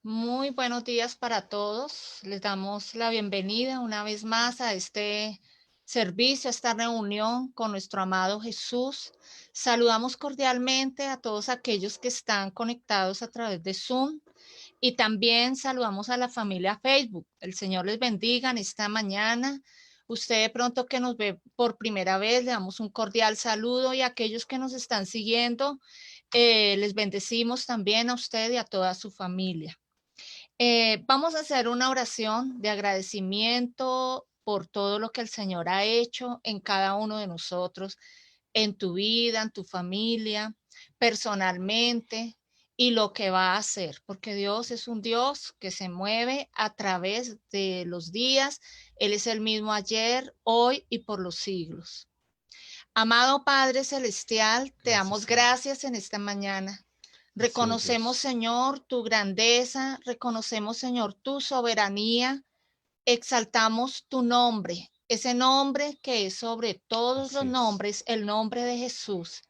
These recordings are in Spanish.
Muy buenos días para todos. Les damos la bienvenida una vez más a este servicio, a esta reunión con nuestro amado Jesús. Saludamos cordialmente a todos aquellos que están conectados a través de Zoom y también saludamos a la familia Facebook. El Señor les bendiga en esta mañana. Usted de pronto que nos ve por primera vez, le damos un cordial saludo y a aquellos que nos están siguiendo, les bendecimos también a usted y a toda su familia. Vamos a hacer una oración de agradecimiento por todo lo que el Señor ha hecho en cada uno de nosotros, en tu vida, en tu familia, personalmente y lo que va a hacer, porque Dios es un Dios que se mueve a través de los días. Él es el mismo ayer, hoy y por los siglos. Amado Padre Celestial, te Gracias, damos Señor. gracias en esta mañana. Así es, Reconocemos, Dios. Señor, tu grandeza, reconocemos, Señor, tu soberanía, exaltamos tu nombre, ese nombre que es sobre todos los Así es. nombres, el nombre de Jesús.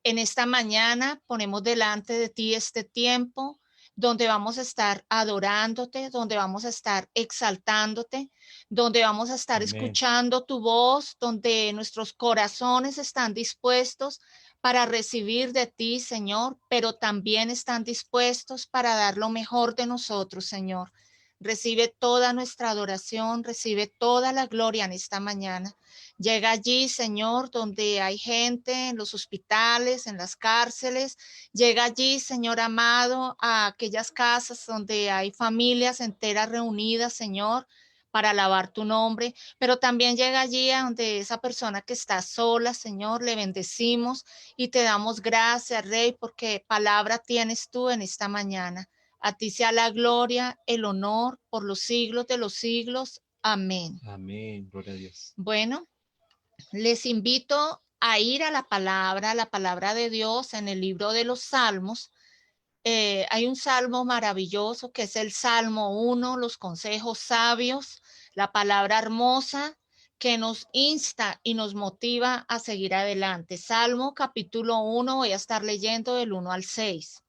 En esta mañana ponemos delante de ti este tiempo donde vamos a estar adorándote, donde vamos a estar exaltándote, donde vamos a estar Amén. escuchando tu voz, donde nuestros corazones están dispuestos para recibir de ti, Señor, pero también están dispuestos para dar lo mejor de nosotros, Señor. Recibe toda nuestra adoración, recibe toda la gloria en esta mañana. Llega allí, Señor, donde hay gente en los hospitales, en las cárceles. Llega allí, Señor amado, a aquellas casas donde hay familias enteras reunidas, Señor, para alabar tu nombre, pero también llega allí a donde esa persona que está sola, Señor, le bendecimos y te damos gracias, Rey, porque palabra tienes tú en esta mañana. A ti sea la gloria, el honor por los siglos de los siglos. Amén. Amén. Gloria a Dios. Bueno, les invito a ir a la palabra de Dios en el libro de los Salmos. Hay un salmo maravilloso que es el Salmo 1, los consejos sabios, la palabra hermosa que nos insta y nos motiva a seguir adelante. Salmo capítulo 1, voy a estar leyendo del 1 al 6.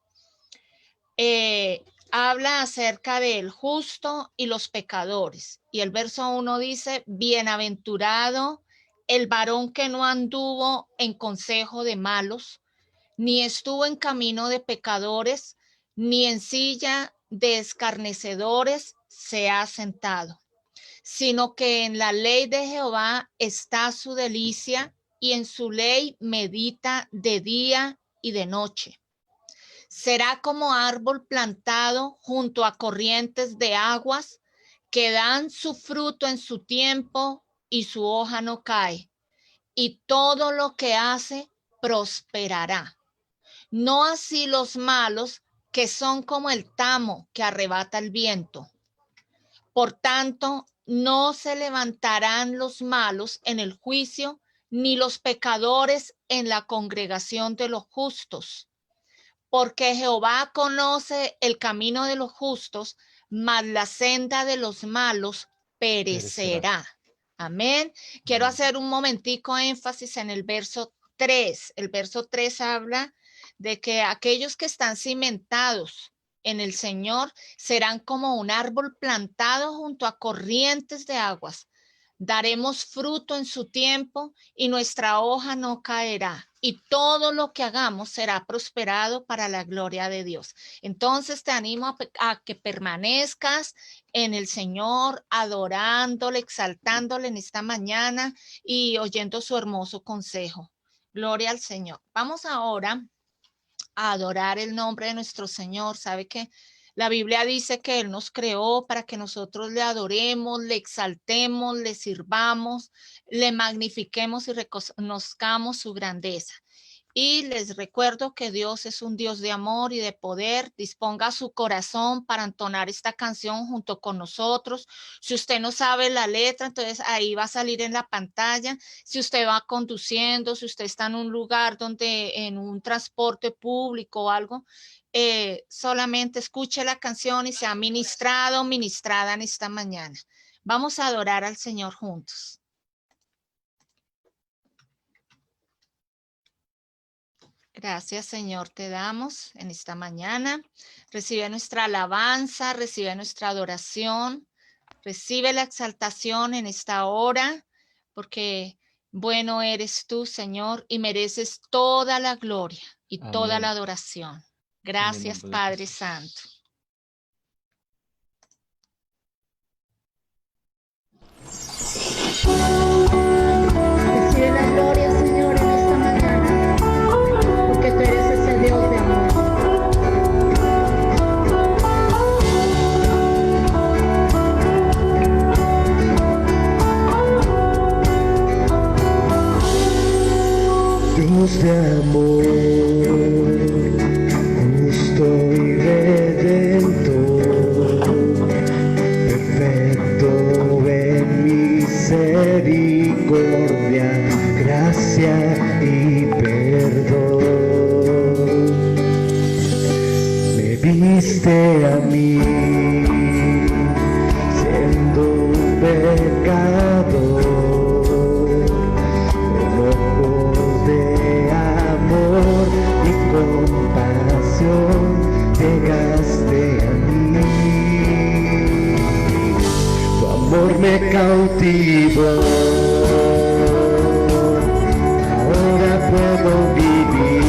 Habla acerca del justo y los pecadores. Y el verso 1 dice, bienaventurado el varón que no anduvo en consejo de malos, ni estuvo en camino de pecadores, ni en silla de escarnecedores se ha sentado, sino que en la ley de Jehová está su delicia y en su ley medita de día y de noche. Será como árbol plantado junto a corrientes de aguas que dan su fruto en su tiempo y su hoja no cae, y todo lo que hace prosperará. No así los malos, que son como el tamo que arrebata el viento. Por tanto, no se levantarán los malos en el juicio, ni los pecadores en la congregación de los justos, porque Jehová conoce el camino de los justos, mas la senda de los malos Perecerá. perecerá. Amén. Quiero Amén. hacer un momentico énfasis en el verso 3. El verso 3 habla de que aquellos que están cimentados en el Señor serán como un árbol plantado junto a corrientes de aguas. Daremos fruto en su tiempo y nuestra hoja no caerá. Y todo lo que hagamos será prosperado para la gloria de Dios. Entonces te animo a que permanezcas en el Señor, adorándole, exaltándole en esta mañana y oyendo su hermoso consejo. Gloria al Señor. Vamos ahora a adorar el nombre de nuestro Señor. Sabe que la Biblia dice que Él nos creó para que nosotros le adoremos, le exaltemos, le sirvamos, le magnifiquemos y reconozcamos su grandeza. Y les recuerdo que Dios es un Dios de amor y de poder. Disponga su corazón para entonar esta canción junto con nosotros. Si usted no sabe la letra, entonces ahí va a salir en la pantalla. Si usted va conduciendo, si usted está en un lugar donde en un transporte público o algo, solamente escuche la canción y sea ministrado, ministrada en esta mañana. Vamos a adorar al Señor juntos. Gracias, Señor, te damos en esta mañana. Recibe nuestra alabanza, recibe nuestra adoración, recibe la exaltación en esta hora, porque bueno eres tú, Señor, y mereces toda la gloria y toda la adoración. Gracias, Padre Santo. Recibe la gloria, Señor, en esta mañana, porque tú eres ese Dios de amor. Dios de amor, justo y redentor, perfecto en misericordia, gracia y perdón. Me viste a mí, siendo un pecador, compasión, llegaste a mí, tu amor me cautivó, ahora puedo vivir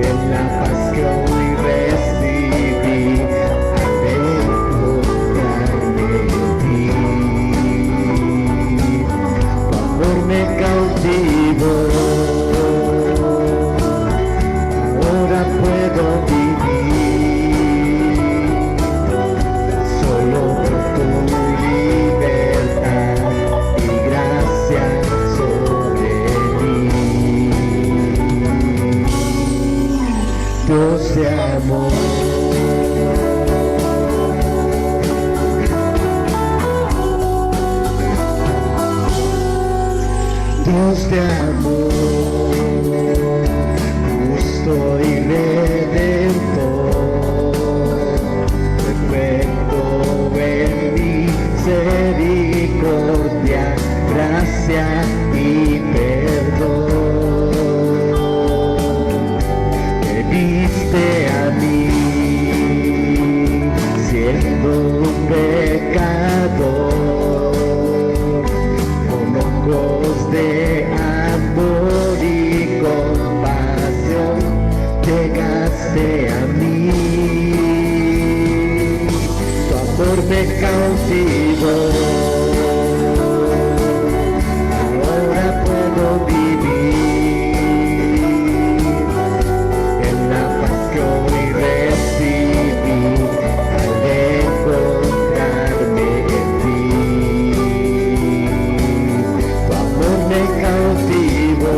en la paz que hoy recibí, al encontrarme en ti, tu amor me cautivó. Puedo vivir solo por tu libertad y gracia sobre mí. Dios de amor, Dios de amor, soy redentor, perfecto en misericordia, gracia y perdón. Me diste a mí, siendo un pecador, con ojos de amor y compasión, llegaste a mí, tu amor me cautivó, ahora puedo vivir en la paz que hoy recibí, al encontrarme en ti, tu amor me cautivó.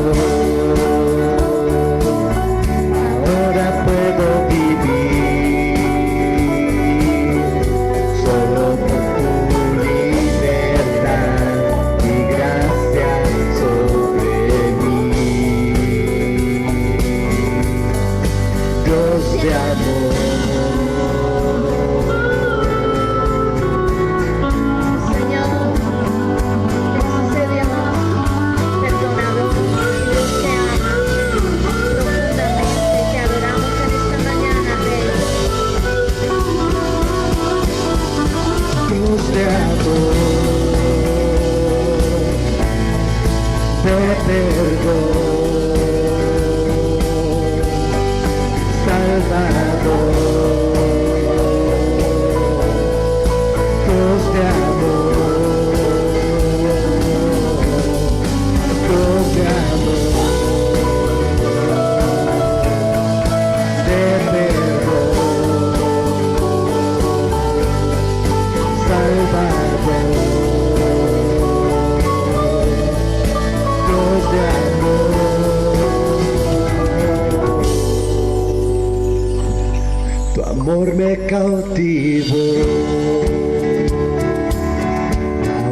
Amor me cautivó,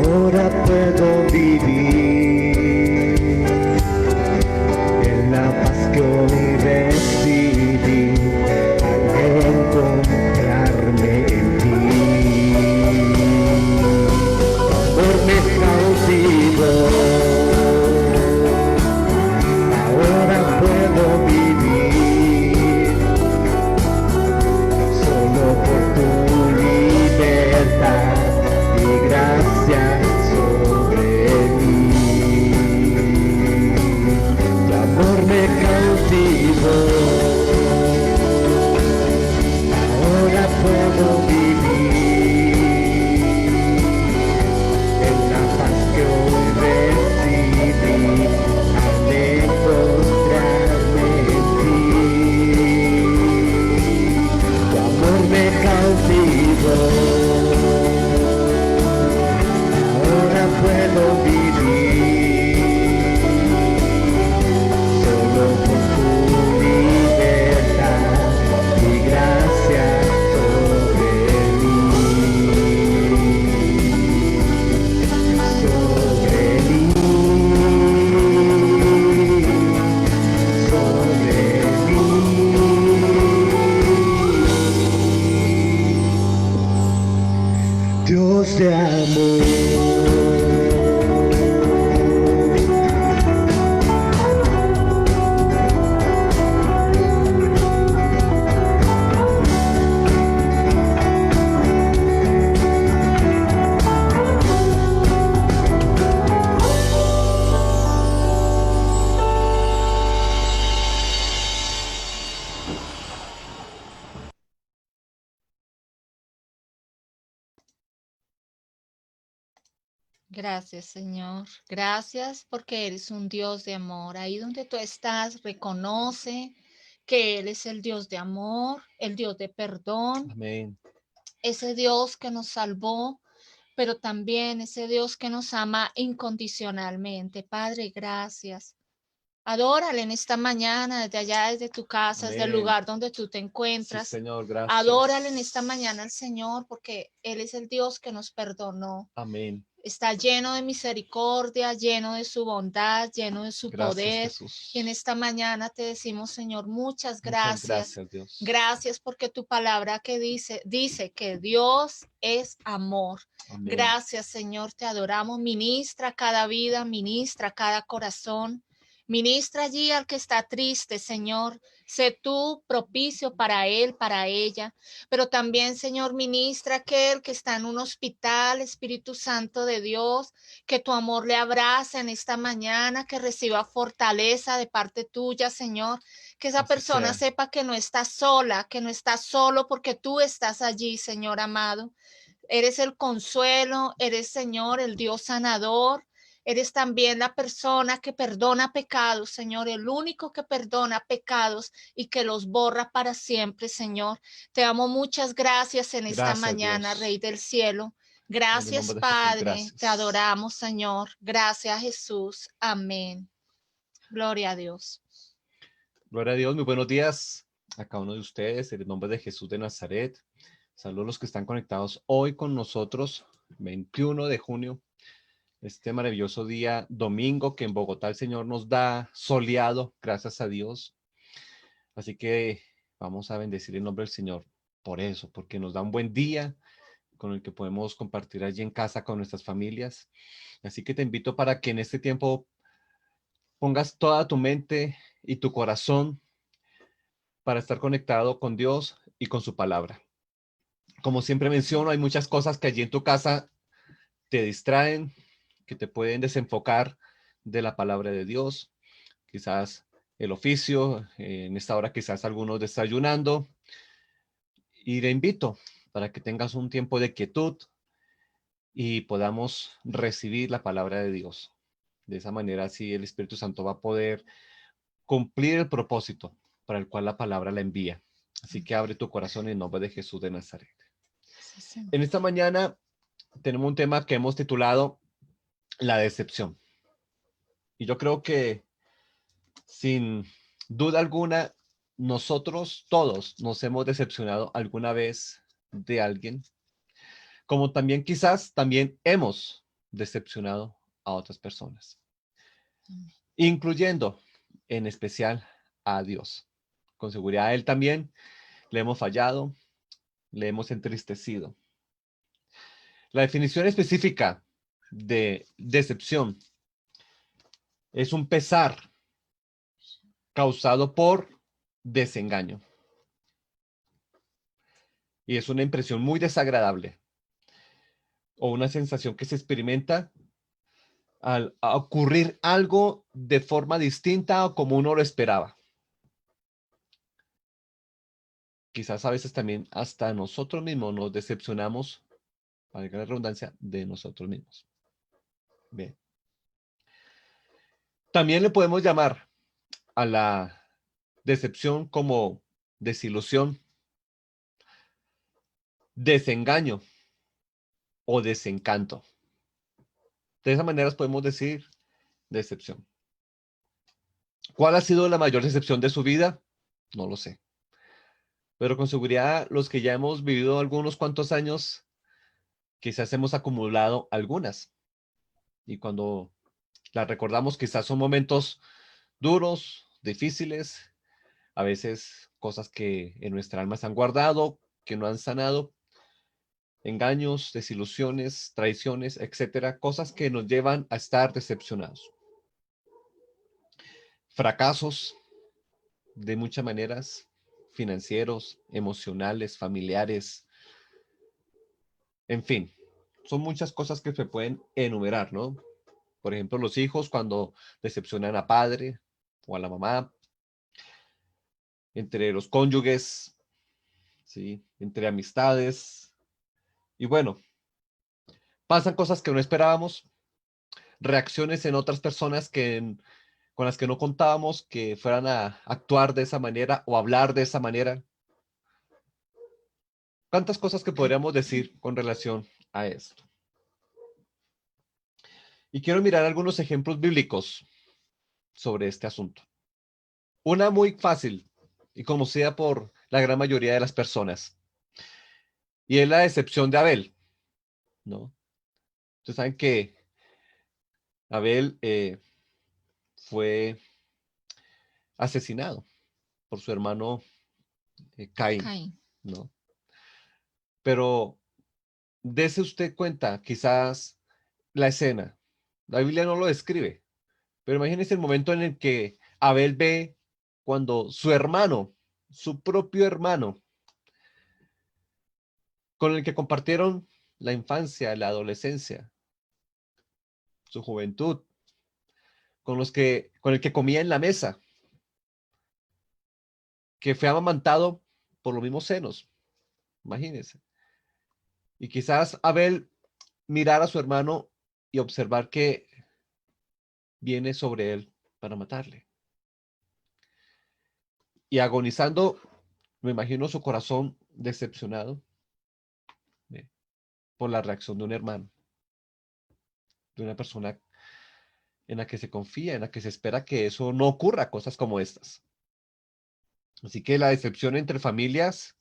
ahora puedo vivir en la paz que hoy recibí, al encontrarme en ti. Amor me cautivó, Gracias, Señor. Gracias porque eres un Dios de amor. Ahí donde tú estás, reconoce que Él es el Dios de amor, el Dios de perdón, Amén. ese Dios que nos salvó, pero también ese Dios que nos ama incondicionalmente. Padre, gracias. Adórale en esta mañana, desde allá, desde tu casa, desde el Amén. lugar donde tú te Sí, encuentras. Señor, gracias. Adórale en esta mañana al Señor, porque Él es el Dios que nos perdonó. Amén. Está lleno de misericordia, lleno de su bondad, lleno de su Gracias, poder. Jesús. Y en esta mañana te decimos, Señor, muchas Muchas gracias. gracias, Dios. Gracias porque tu palabra que dice que Dios es amor. Amén. Gracias, Señor, te adoramos. Ministra cada vida, ministra cada corazón. Ministra allí al que está triste, Señor. Sé tú propicio para él, para ella. Pero también, Señor, ministra aquel que está en un hospital, Espíritu Santo de Dios, que tu amor le abrace en esta mañana, que reciba fortaleza de parte tuya, Señor. Que esa Así persona sea. sepa que no está sola, que no está solo porque tú estás allí, Señor amado. Eres el consuelo, eres, Señor, el Dios sanador. Eres también la persona que perdona pecados, Señor, el único que perdona pecados y que los borra para siempre, Señor. Te amo, muchas gracias en esta Gracias, mañana, Dios. Rey del cielo. En el Gracias, nombre de Jesús, Padre. gracias. Te adoramos, Señor. Gracias, Jesús. Amén. Gloria a Dios. Gloria a Dios, muy buenos días a cada uno de ustedes, en el nombre de Jesús de Nazaret. Saludos a los que están conectados hoy con nosotros, 21 de junio, este maravilloso día domingo que en Bogotá el Señor nos da soleado, gracias a Dios. Así que vamos a bendecir el nombre del Señor por eso, porque nos da un buen día con el que podemos compartir allí en casa con nuestras familias. Así que te invito para que en este tiempo pongas toda tu mente y tu corazón para estar conectado con Dios y con su palabra. Como siempre menciono, hay muchas cosas que allí en tu casa te distraen, que te pueden desenfocar de la palabra de Dios. Quizás el oficio, en esta hora quizás algunos desayunando. Y te invito para que tengas un tiempo de quietud y podamos recibir la palabra de Dios. De esa manera, así el Espíritu Santo va a poder cumplir el propósito para el cual la palabra la envía. Así que abre tu corazón en nombre de Jesús de Nazaret. En esta mañana tenemos un tema que hemos titulado La decepción. Y yo creo que sin duda alguna, nosotros todos nos hemos decepcionado alguna vez de alguien, como también quizás también hemos decepcionado a otras personas, incluyendo en especial a Dios. Con seguridad a Él también le hemos fallado, le hemos entristecido. La definición específica de decepción es un pesar causado por desengaño. Y es una impresión muy desagradable o una sensación que se experimenta al ocurrir algo de forma distinta o como uno lo esperaba. Quizás a veces también hasta nosotros mismos nos decepcionamos, valga la redundancia, de nosotros mismos. Bien. También le podemos llamar a la decepción como desilusión, desengaño o desencanto. De esa manera podemos decir decepción. ¿Cuál ha sido la mayor decepción de su vida? No lo sé. Pero con seguridad los que ya hemos vivido algunos cuantos años, quizás hemos acumulado algunas. Y cuando las recordamos, quizás son momentos duros, difíciles, a veces cosas que en nuestra alma se han guardado, que no han sanado, engaños, desilusiones, traiciones, etcétera, cosas que nos llevan a estar decepcionados. Fracasos de muchas maneras, financieros, emocionales, familiares, en fin, son muchas cosas que se pueden enumerar, ¿no? Por ejemplo, los hijos cuando decepcionan a padre o a la mamá, entre los cónyuges, ¿sí? Entre amistades. Y bueno, pasan cosas que no esperábamos reacciones en otras personas con las que no contábamos que fueran a actuar de esa manera o hablar de esa manera. ¿Cuántas cosas que podríamos decir con relación a esto? Y quiero mirar algunos ejemplos bíblicos sobre este asunto. Una muy fácil y conocida por la gran mayoría de las personas, y es la decepción de Abel, ¿no? Ustedes saben que Abel fue asesinado por su hermano Caín, Caín. ¿no? Pero dése usted cuenta, quizás la escena, la Biblia no lo describe, pero imagínese el momento en el que Abel ve cuando su hermano, su propio hermano, con el que compartieron la infancia, la adolescencia, su juventud, con el que comía en la mesa, que fue amamantado por los mismos senos, imagínense. Y quizás Abel mirar a su hermano y observar que viene sobre él para matarle. Y agonizando, me imagino su corazón decepcionado por la reacción de un hermano, de una persona en la que se confía, en la que se espera que eso no ocurra, cosas como estas. Así que la decepción entre familias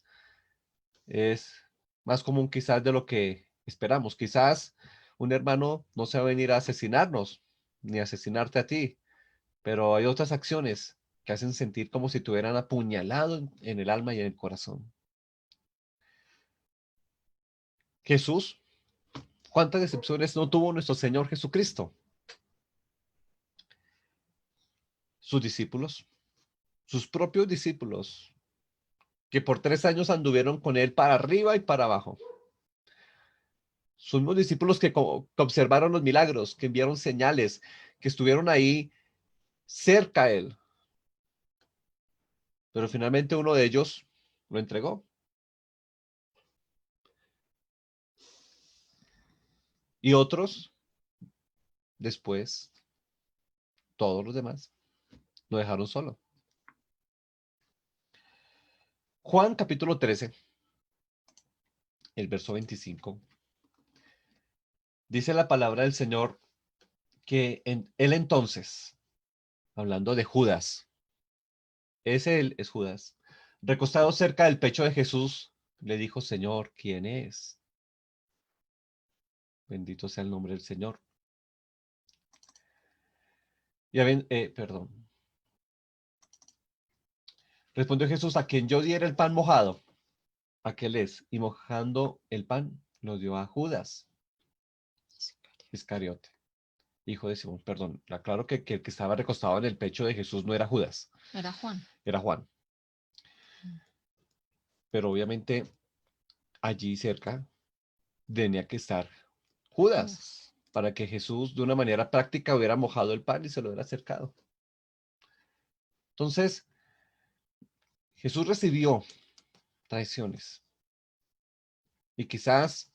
es más común quizás de lo que esperamos. Quizás un hermano no se va a venir a asesinarnos, ni a asesinarte a ti, pero hay otras acciones que hacen sentir como si te hubieran apuñalado en el alma y en el corazón. Jesús, ¿cuántas decepciones no tuvo nuestro Señor Jesucristo? Sus discípulos, sus propios discípulos, que por 3 años anduvieron con él para arriba y para abajo. Sus mismos discípulos que observaron los milagros, que enviaron señales, que estuvieron ahí cerca a él. Pero finalmente uno de ellos lo entregó. Y otros, después, todos los demás, lo dejaron solo. Juan capítulo 13, el verso 25. Dice la palabra del Señor que él entonces, hablando de Judas, él es Judas, recostado cerca del pecho de Jesús, le dijo: Señor, ¿quién es? Bendito sea el nombre del Señor. Perdón. Respondió Jesús: a quien yo diera el pan mojado, aquel es. Y mojando el pan, lo dio a Judas Iscariote, hijo de Simón. Perdón, aclaro que el que estaba recostado en el pecho de Jesús no era Judas, Era Juan. era Juan. Pero obviamente allí cerca tenía que estar Judas, para que Jesús de una manera práctica hubiera mojado el pan y se lo hubiera acercado. Entonces, Jesús recibió traiciones y quizás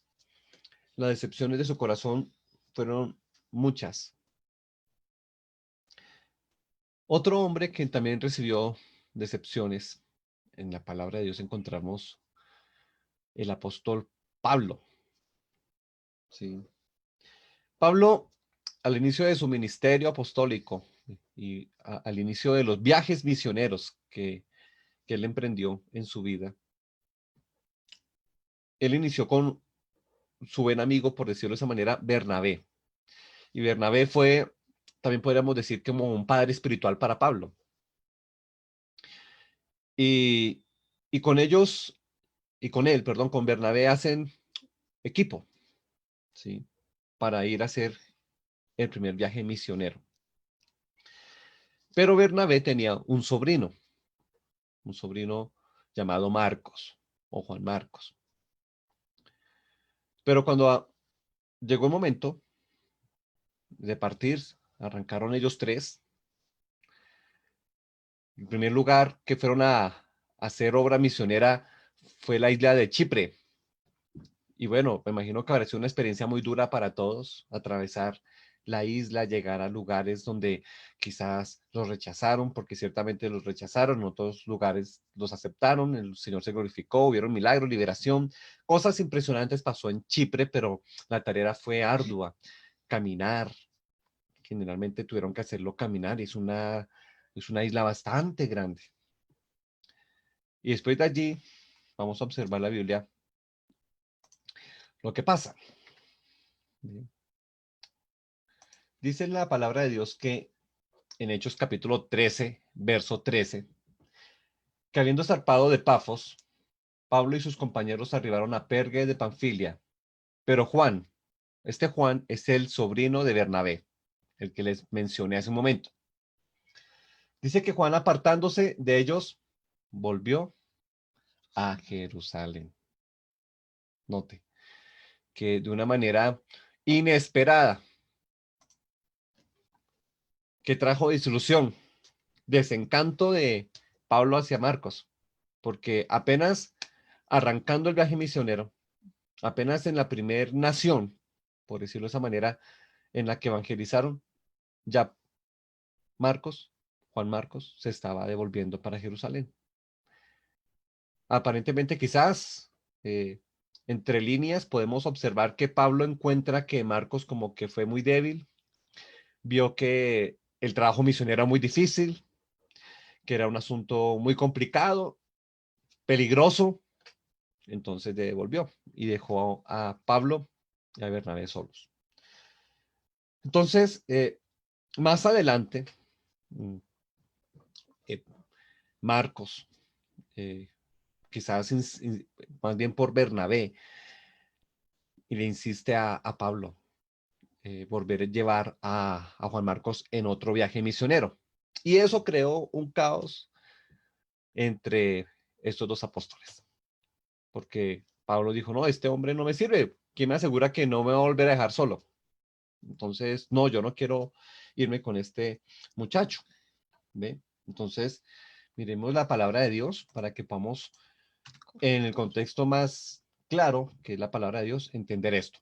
las decepciones de su corazón fueron muchas. Otro hombre que también recibió decepciones, en la palabra de Dios encontramos el apóstol Pablo. ¿Sí? Pablo, al inicio de su ministerio apostólico y al inicio de los viajes misioneros que él emprendió en su vida, él inició con su buen amigo, por decirlo de esa manera, Bernabé. Y Bernabé fue, también podríamos decir, como un padre espiritual para Pablo. Y con ellos, y con él, perdón, con Bernabé hacen equipo, ¿sí? Para ir a hacer el primer viaje misionero. Pero Bernabé tenía un sobrino llamado Marcos o Juan Marcos. Pero cuando llegó el momento de partir, arrancaron ellos tres. En primer lugar, que fueron a hacer obra misionera fue la isla de Chipre. Y bueno, me imagino que habrá sido una experiencia muy dura para todos, atravesar la isla, llegar a lugares donde quizás los rechazaron, porque ciertamente los rechazaron, en otros lugares los aceptaron, el Señor se glorificó, hubieron milagros, liberación, cosas impresionantes pasó en Chipre, pero la tarea fue ardua, caminar, generalmente tuvieron que hacerlo caminar, es una isla bastante grande. Y después de allí, vamos a observar la Biblia, lo que pasa. Bien. Dice la palabra de Dios que en Hechos capítulo 13, verso 13, que habiendo zarpado de Pafos, Pablo y sus compañeros arribaron a Pergue de Panfilia, pero Juan, este Juan es el sobrino de Bernabé, el que les mencioné hace un momento. Dice que Juan, apartándose de ellos, volvió a Jerusalén. Note que de una manera inesperada, que trajo disolución, desencanto de Pablo hacia Marcos, porque apenas arrancando el viaje misionero, apenas en la primer nación, por decirlo de esa manera, en la que evangelizaron, ya Juan Marcos, se estaba devolviendo para Jerusalén. Aparentemente, quizás, entre líneas, podemos observar que Pablo encuentra que Marcos como que fue muy débil, vio que el trabajo misionero era muy difícil, que era un asunto muy complicado, peligroso, entonces devolvió y dejó a Pablo y a Bernabé solos. Entonces, más adelante, Marcos, quizás más bien por Bernabé, y le insiste a Pablo volver a llevar a Juan Marcos en otro viaje misionero. Y eso creó un caos entre estos dos apóstoles. Porque Pablo dijo, no, este hombre no me sirve. ¿Quién me asegura que no me va a volver a dejar solo? Entonces, no, yo no quiero irme con este muchacho. ¿Ve? Entonces, miremos la palabra de Dios para que podamos, en el contexto más claro, que es la palabra de Dios, entender esto.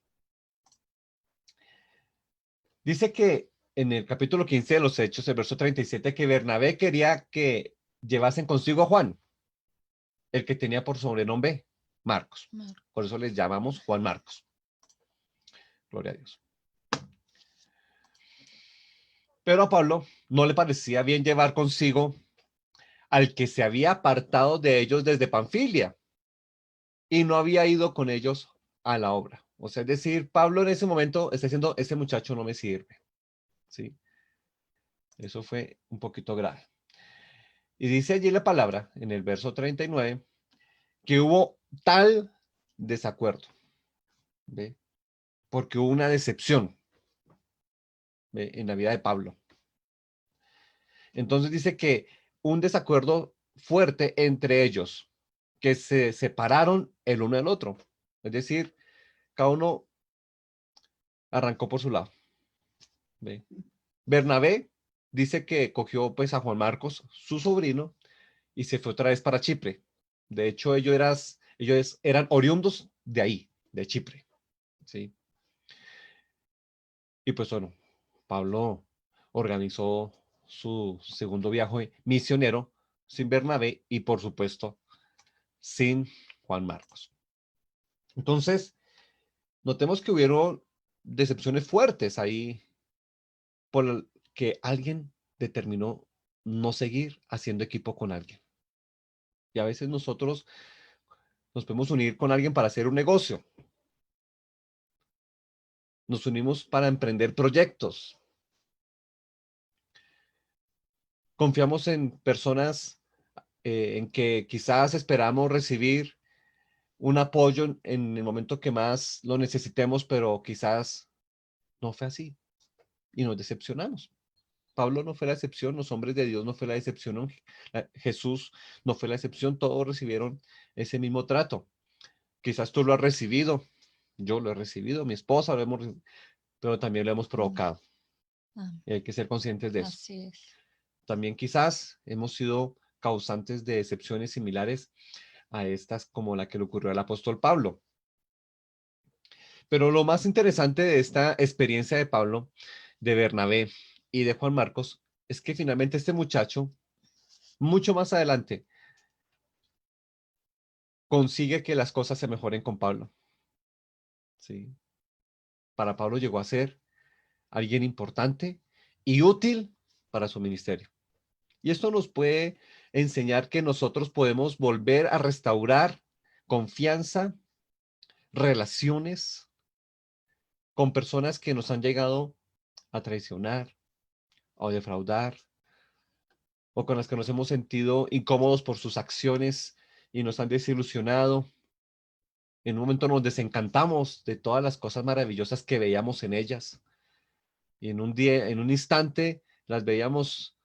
Dice que en el capítulo 15 de los Hechos, el verso 37, que Bernabé quería que llevasen consigo a Juan, el que tenía por sobrenombre Marcos. Por eso les llamamos Juan Marcos. Gloria a Dios. Pero a Pablo no le parecía bien llevar consigo al que se había apartado de ellos desde Panfilia y no había ido con ellos a la obra. O sea, es decir, Pablo en ese momento está diciendo, ese muchacho no me sirve. ¿Sí? Eso fue un poquito grave. Y dice allí la palabra, en el verso 39, que hubo tal desacuerdo, ¿ve? Porque hubo una decepción, ¿ve? En la vida de Pablo. Entonces dice que un desacuerdo fuerte entre ellos, que se separaron el uno del otro. Es decir, cada uno arrancó por su lado. ¿Ve? Bernabé dice que cogió pues a Juan Marcos, su sobrino, y se fue otra vez para Chipre. De hecho, ellos eran oriundos de ahí, de Chipre. ¿Sí? Y pues bueno, Pablo organizó su segundo viaje misionero sin Bernabé y por supuesto sin Juan Marcos. Entonces, notemos que hubieron decepciones fuertes ahí por que alguien determinó no seguir haciendo equipo con alguien. Y a veces nosotros nos podemos unir con alguien para hacer un negocio. Nos unimos para emprender proyectos. Confiamos en personas en que quizás esperamos recibir un apoyo en el momento que más lo necesitemos, pero quizás no fue así y nos decepcionamos. Pablo no fue la excepción, los hombres de Dios no fue la excepción, Jesús no fue la excepción, todos recibieron ese mismo trato. Quizás tú lo has recibido, yo lo he recibido, mi esposa lo hemos, pero también lo hemos provocado. Y hay que ser conscientes de eso. Así es. También quizás hemos sido causantes de decepciones similares a estas como la que le ocurrió al apóstol Pablo. Pero lo más interesante de esta experiencia de Pablo de Bernabé y de Juan Marcos es que finalmente este muchacho, mucho más adelante, consigue que las cosas se mejoren con Pablo. ¿Sí? Para Pablo llegó a ser alguien importante y útil para su ministerio. Y esto nos puede enseñar que nosotros podemos volver a restaurar confianza, relaciones con personas que nos han llegado a traicionar o defraudar, o con las que nos hemos sentido incómodos por sus acciones y nos han desilusionado. En un momento nos desencantamos de todas las cosas maravillosas que veíamos en ellas. Y en un día, en un instante, las veíamos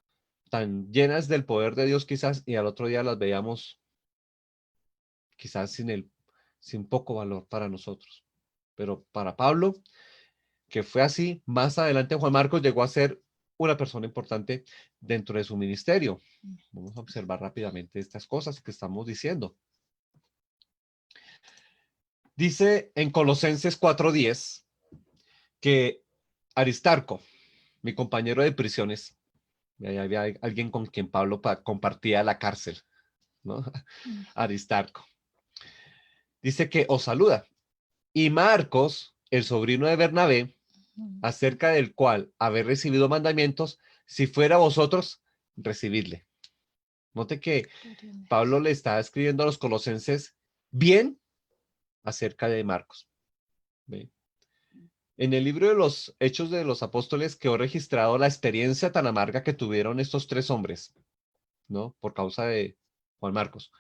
tan llenas del poder de Dios quizás, y al otro día las veíamos quizás sin poco valor para nosotros. Pero para Pablo, que fue así, más adelante Juan Marcos llegó a ser una persona importante dentro de su ministerio. Vamos a observar rápidamente estas cosas que estamos diciendo. Dice en Colosenses 4:10 que Aristarco, mi compañero de prisiones, ahí había alguien con quien Pablo compartía la cárcel, ¿no? Aristarco. Dice que os saluda. Y Marcos, el sobrino de Bernabé, acerca del cual haber recibido mandamientos, si fuera vosotros, recibidle. Note que Pablo le está escribiendo a los colosenses bien acerca de Marcos. ¿Ve? En el libro de los Hechos de los Apóstoles quedó registrado la experiencia tan amarga que tuvieron estos tres hombres, ¿no? Por causa de Juan Marcos.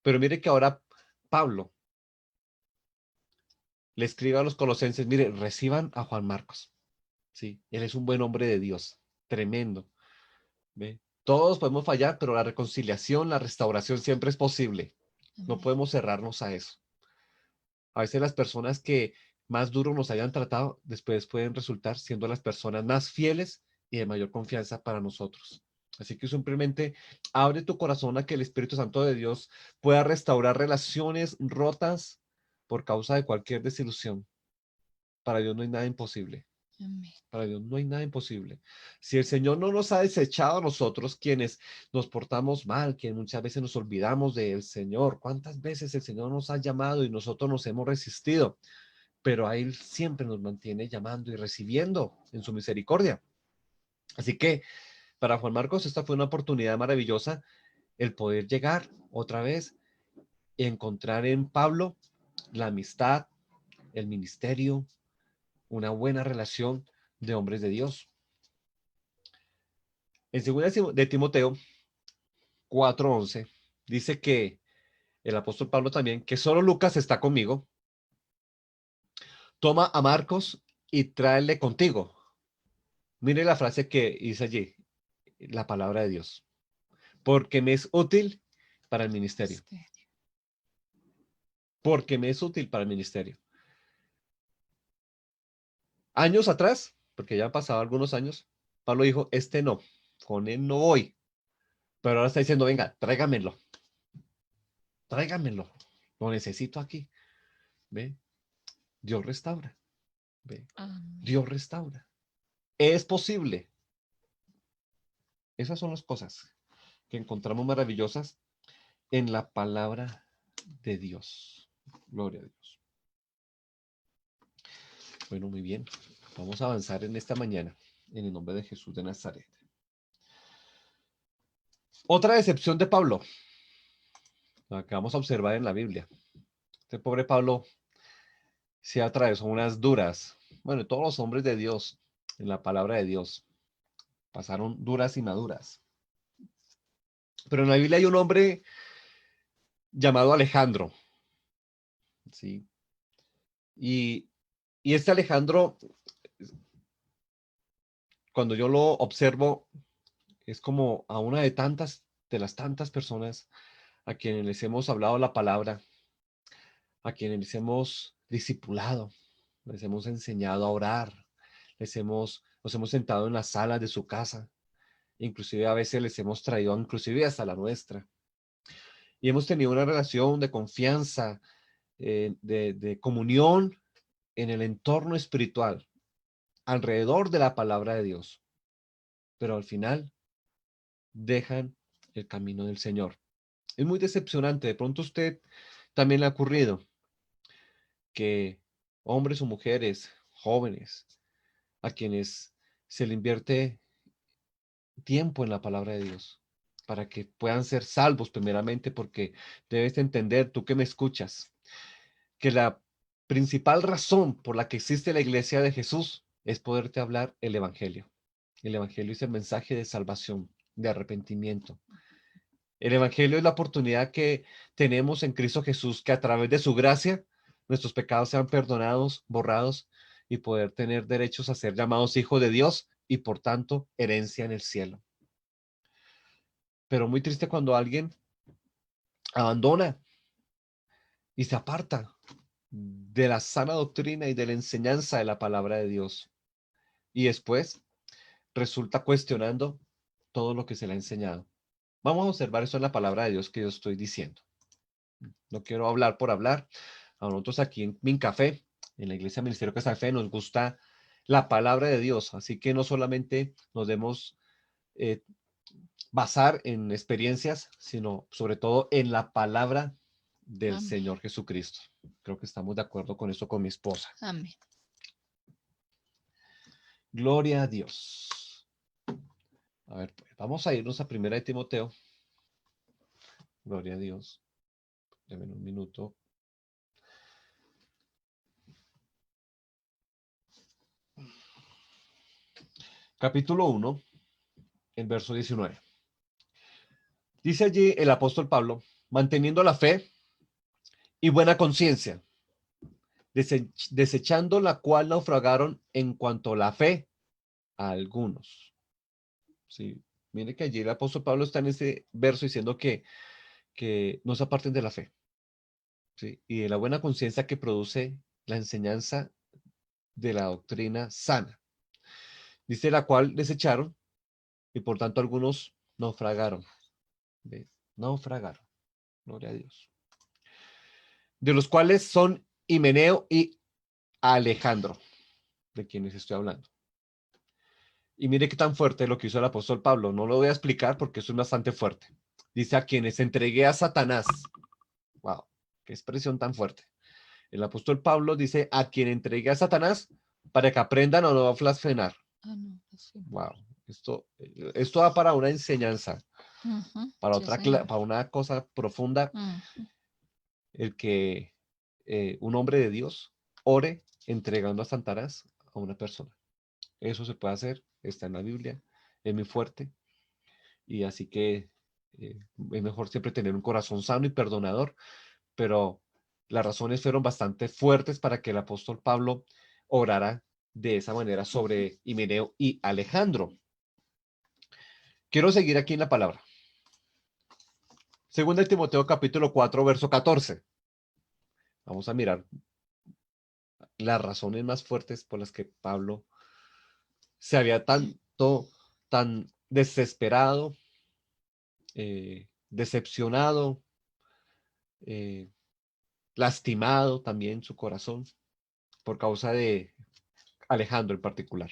Pero mire que ahora Pablo le escribe a los colosenses, mire, reciban a Juan Marcos. Sí, él es un buen hombre de Dios, tremendo. ¿Ve? Todos podemos fallar, pero la reconciliación, la restauración siempre es posible. No podemos cerrarnos a eso. A veces las personas que más duro nos hayan tratado, después pueden resultar siendo las personas más fieles y de mayor confianza para nosotros. Así que simplemente abre tu corazón a que el Espíritu Santo de Dios pueda restaurar relaciones rotas por causa de cualquier desilusión. Para Dios no hay nada imposible. Para Dios no hay nada imposible. Si el Señor no nos ha desechado a nosotros, quienes nos portamos mal, quienes muchas veces nos olvidamos del Señor, ¿cuántas veces el Señor nos ha llamado y nosotros nos hemos resistido? Pero a Él siempre nos mantiene llamando y recibiendo en su misericordia. Así que para Juan Marcos esta fue una oportunidad maravillosa, el poder llegar otra vez y encontrar en Pablo la amistad, el ministerio, una buena relación de hombres de Dios. En 2 de Timoteo 4:11 dice que el apóstol Pablo también, que solo Lucas está conmigo. Toma a Marcos y tráele contigo. Mire la frase que dice allí, la palabra de Dios. Porque me es útil para el ministerio. Porque me es útil para el ministerio. Años atrás, porque ya han pasado algunos años, Pablo dijo, este no, con él no voy. Pero ahora está diciendo, venga, tráigamelo. Tráigamelo. Lo necesito aquí. ¿Ve? Dios restaura. ¿Ve? Dios restaura. Es posible. Esas son las cosas que encontramos maravillosas en la palabra de Dios. Gloria a Dios. Bueno, muy bien. Vamos a avanzar en esta mañana en el nombre de Jesús de Nazaret. Otra decepción de Pablo, la que vamos a observar en la Biblia. Este pobre Pablo se atravesó unas duras. Bueno, todos los hombres de Dios en la palabra de Dios pasaron duras y maduras. Pero en la Biblia hay un hombre llamado Alejandro. ¿Sí? Y este Alejandro, cuando yo lo observo, es como a una de las tantas personas a quienes les hemos hablado la palabra, a quienes les hemos discipulado, les hemos enseñado a orar, nos hemos sentado en las salas de su casa, inclusive a veces les hemos traído inclusive hasta la nuestra. Y hemos tenido una relación de confianza, de comunión en el entorno espiritual. alrededor de la palabra de Dios, pero al final dejan el camino del Señor. Es muy decepcionante. De pronto a usted también le ha ocurrido que hombres o mujeres jóvenes a quienes se le invierte tiempo en la palabra de Dios para que puedan ser salvos primeramente, porque debes entender, tú que me escuchas, que la principal razón por la que existe la iglesia de Jesús es poderte hablar el evangelio. El evangelio es el mensaje de salvación, de arrepentimiento. El evangelio es la oportunidad que tenemos en Cristo Jesús, que a través de su gracia nuestros pecados sean perdonados, borrados y poder tener derechos a ser llamados hijos de Dios y por tanto herencia en el cielo. Pero muy triste cuando alguien abandona y se aparta de la sana doctrina y de la enseñanza de la palabra de Dios y después resulta cuestionando todo lo que se le ha enseñado. Vamos a observar eso en la palabra de Dios que yo estoy diciendo. No quiero hablar por hablar. A nosotros aquí en Mincafé, en la Iglesia Ministerio Casa de Fe, nos gusta la palabra de Dios, así que no solamente nos debemos basar en experiencias, sino sobre todo en la palabra del Amén. Señor Jesucristo. Creo que estamos de acuerdo con eso con mi esposa. Amén. Gloria a Dios. A ver, pues, vamos a irnos a 1 de Timoteo. Gloria a Dios. Deme un minuto. Capítulo 1, en verso 19. Dice allí el apóstol Pablo, manteniendo la fe y buena conciencia, desechando la cual naufragaron en cuanto a la fe a algunos. Sí, mire que allí el apóstol Pablo está en ese verso diciendo que no se aparten de la fe, ¿sí? Y de la buena conciencia que produce la enseñanza de la doctrina sana. Dice la cual desecharon y por tanto algunos naufragaron. ¿Ves? Naufragaron. Gloria a Dios. De los cuales son Himeneo y Alejandro, de quienes estoy hablando. Y mire qué tan fuerte lo que hizo el apóstol Pablo. No lo voy a explicar porque eso es bastante fuerte. Dice a quienes entregué a Satanás. Wow, qué expresión tan fuerte. El apóstol Pablo dice a quien entregué a Satanás para que aprendan o no a blasfemar. Ah, no, pues sí. Wow, esto va para una enseñanza, para Sí, señor. para una cosa profunda, el que un hombre de Dios ore entregando a Satanás a una persona. Eso se puede hacer, está en la Biblia, es muy fuerte. Y así que es mejor siempre tener un corazón sano y perdonador, pero las razones fueron bastante fuertes para que el apóstol Pablo orara de esa manera sobre Himeneo y Alejandro. Quiero seguir aquí en la palabra. Segunda de Timoteo capítulo 4, verso 14. Vamos a mirar las razones más fuertes por las que Pablo se había tan desesperado, decepcionado, lastimado también su corazón por causa de Alejandro en particular.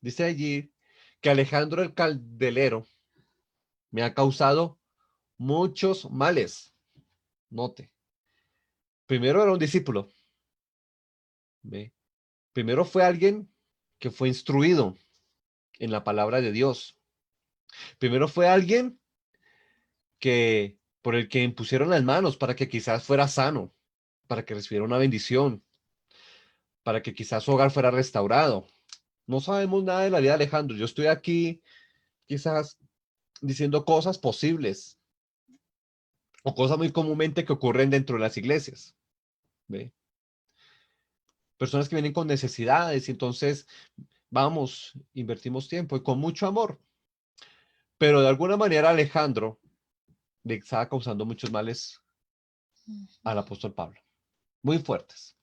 Dice allí que Alejandro el Candelero me ha causado muchos males. Note. Primero era un discípulo. ¿Ve? Primero fue alguien que fue instruido en la palabra de Dios. Primero fue alguien que por el que impusieron las manos para que quizás fuera sano, para que recibiera una bendición, para que quizás su hogar fuera restaurado. No sabemos nada de la vida de Alejandro. Yo estoy aquí quizás diciendo cosas posibles o cosas muy comúnmente que ocurren dentro de las iglesias. ¿Ve? Personas que vienen con necesidades y entonces vamos, invertimos tiempo y con mucho amor. Pero de alguna manera Alejandro le estaba causando muchos males al apóstol Pablo. Muy fuertes.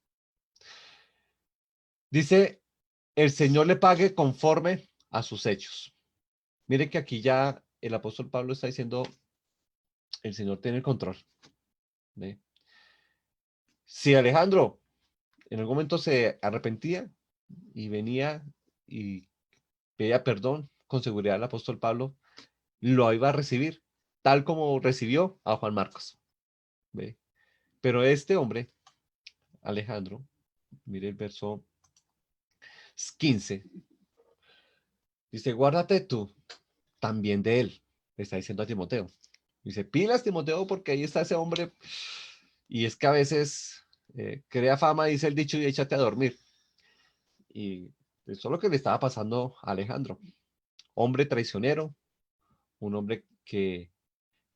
Dice, el Señor le pague conforme a sus hechos. Mire que aquí ya el apóstol Pablo está diciendo, el Señor tiene el control. ¿Ve? Si Alejandro en algún momento se arrepentía y venía y pedía perdón, con seguridad el apóstol Pablo lo iba a recibir, tal como recibió a Juan Marcos. ¿Ve? Pero este hombre, Alejandro, mire el verso 15, dice, guárdate tú también de él, le está diciendo a Timoteo. Dice, pilas, Timoteo, porque ahí está ese hombre. Y es que a veces crea fama, dice el dicho, y échate a dormir. Y eso es lo que le estaba pasando a Alejandro. Hombre traicionero, un hombre que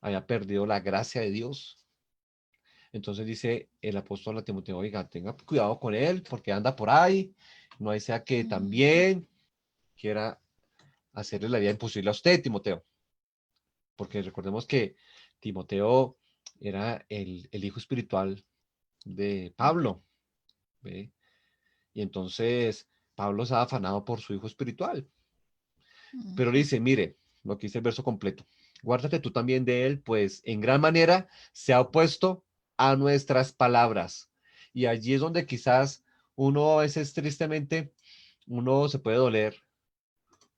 había perdido la gracia de Dios. Entonces dice el apóstol a Timoteo, oiga, tenga cuidado con él, porque anda por ahí. No hay sea que también quiera hacerle la vida imposible a usted, Timoteo. Porque recordemos que Timoteo era el hijo espiritual de Pablo, ¿ve? Y entonces Pablo estaba afanado por su hijo espiritual. Pero le dice, mire, lo que dice el verso completo, guárdate tú también de él, pues en gran manera se ha opuesto a nuestras palabras. Y allí es donde quizás uno a veces tristemente, uno se puede doler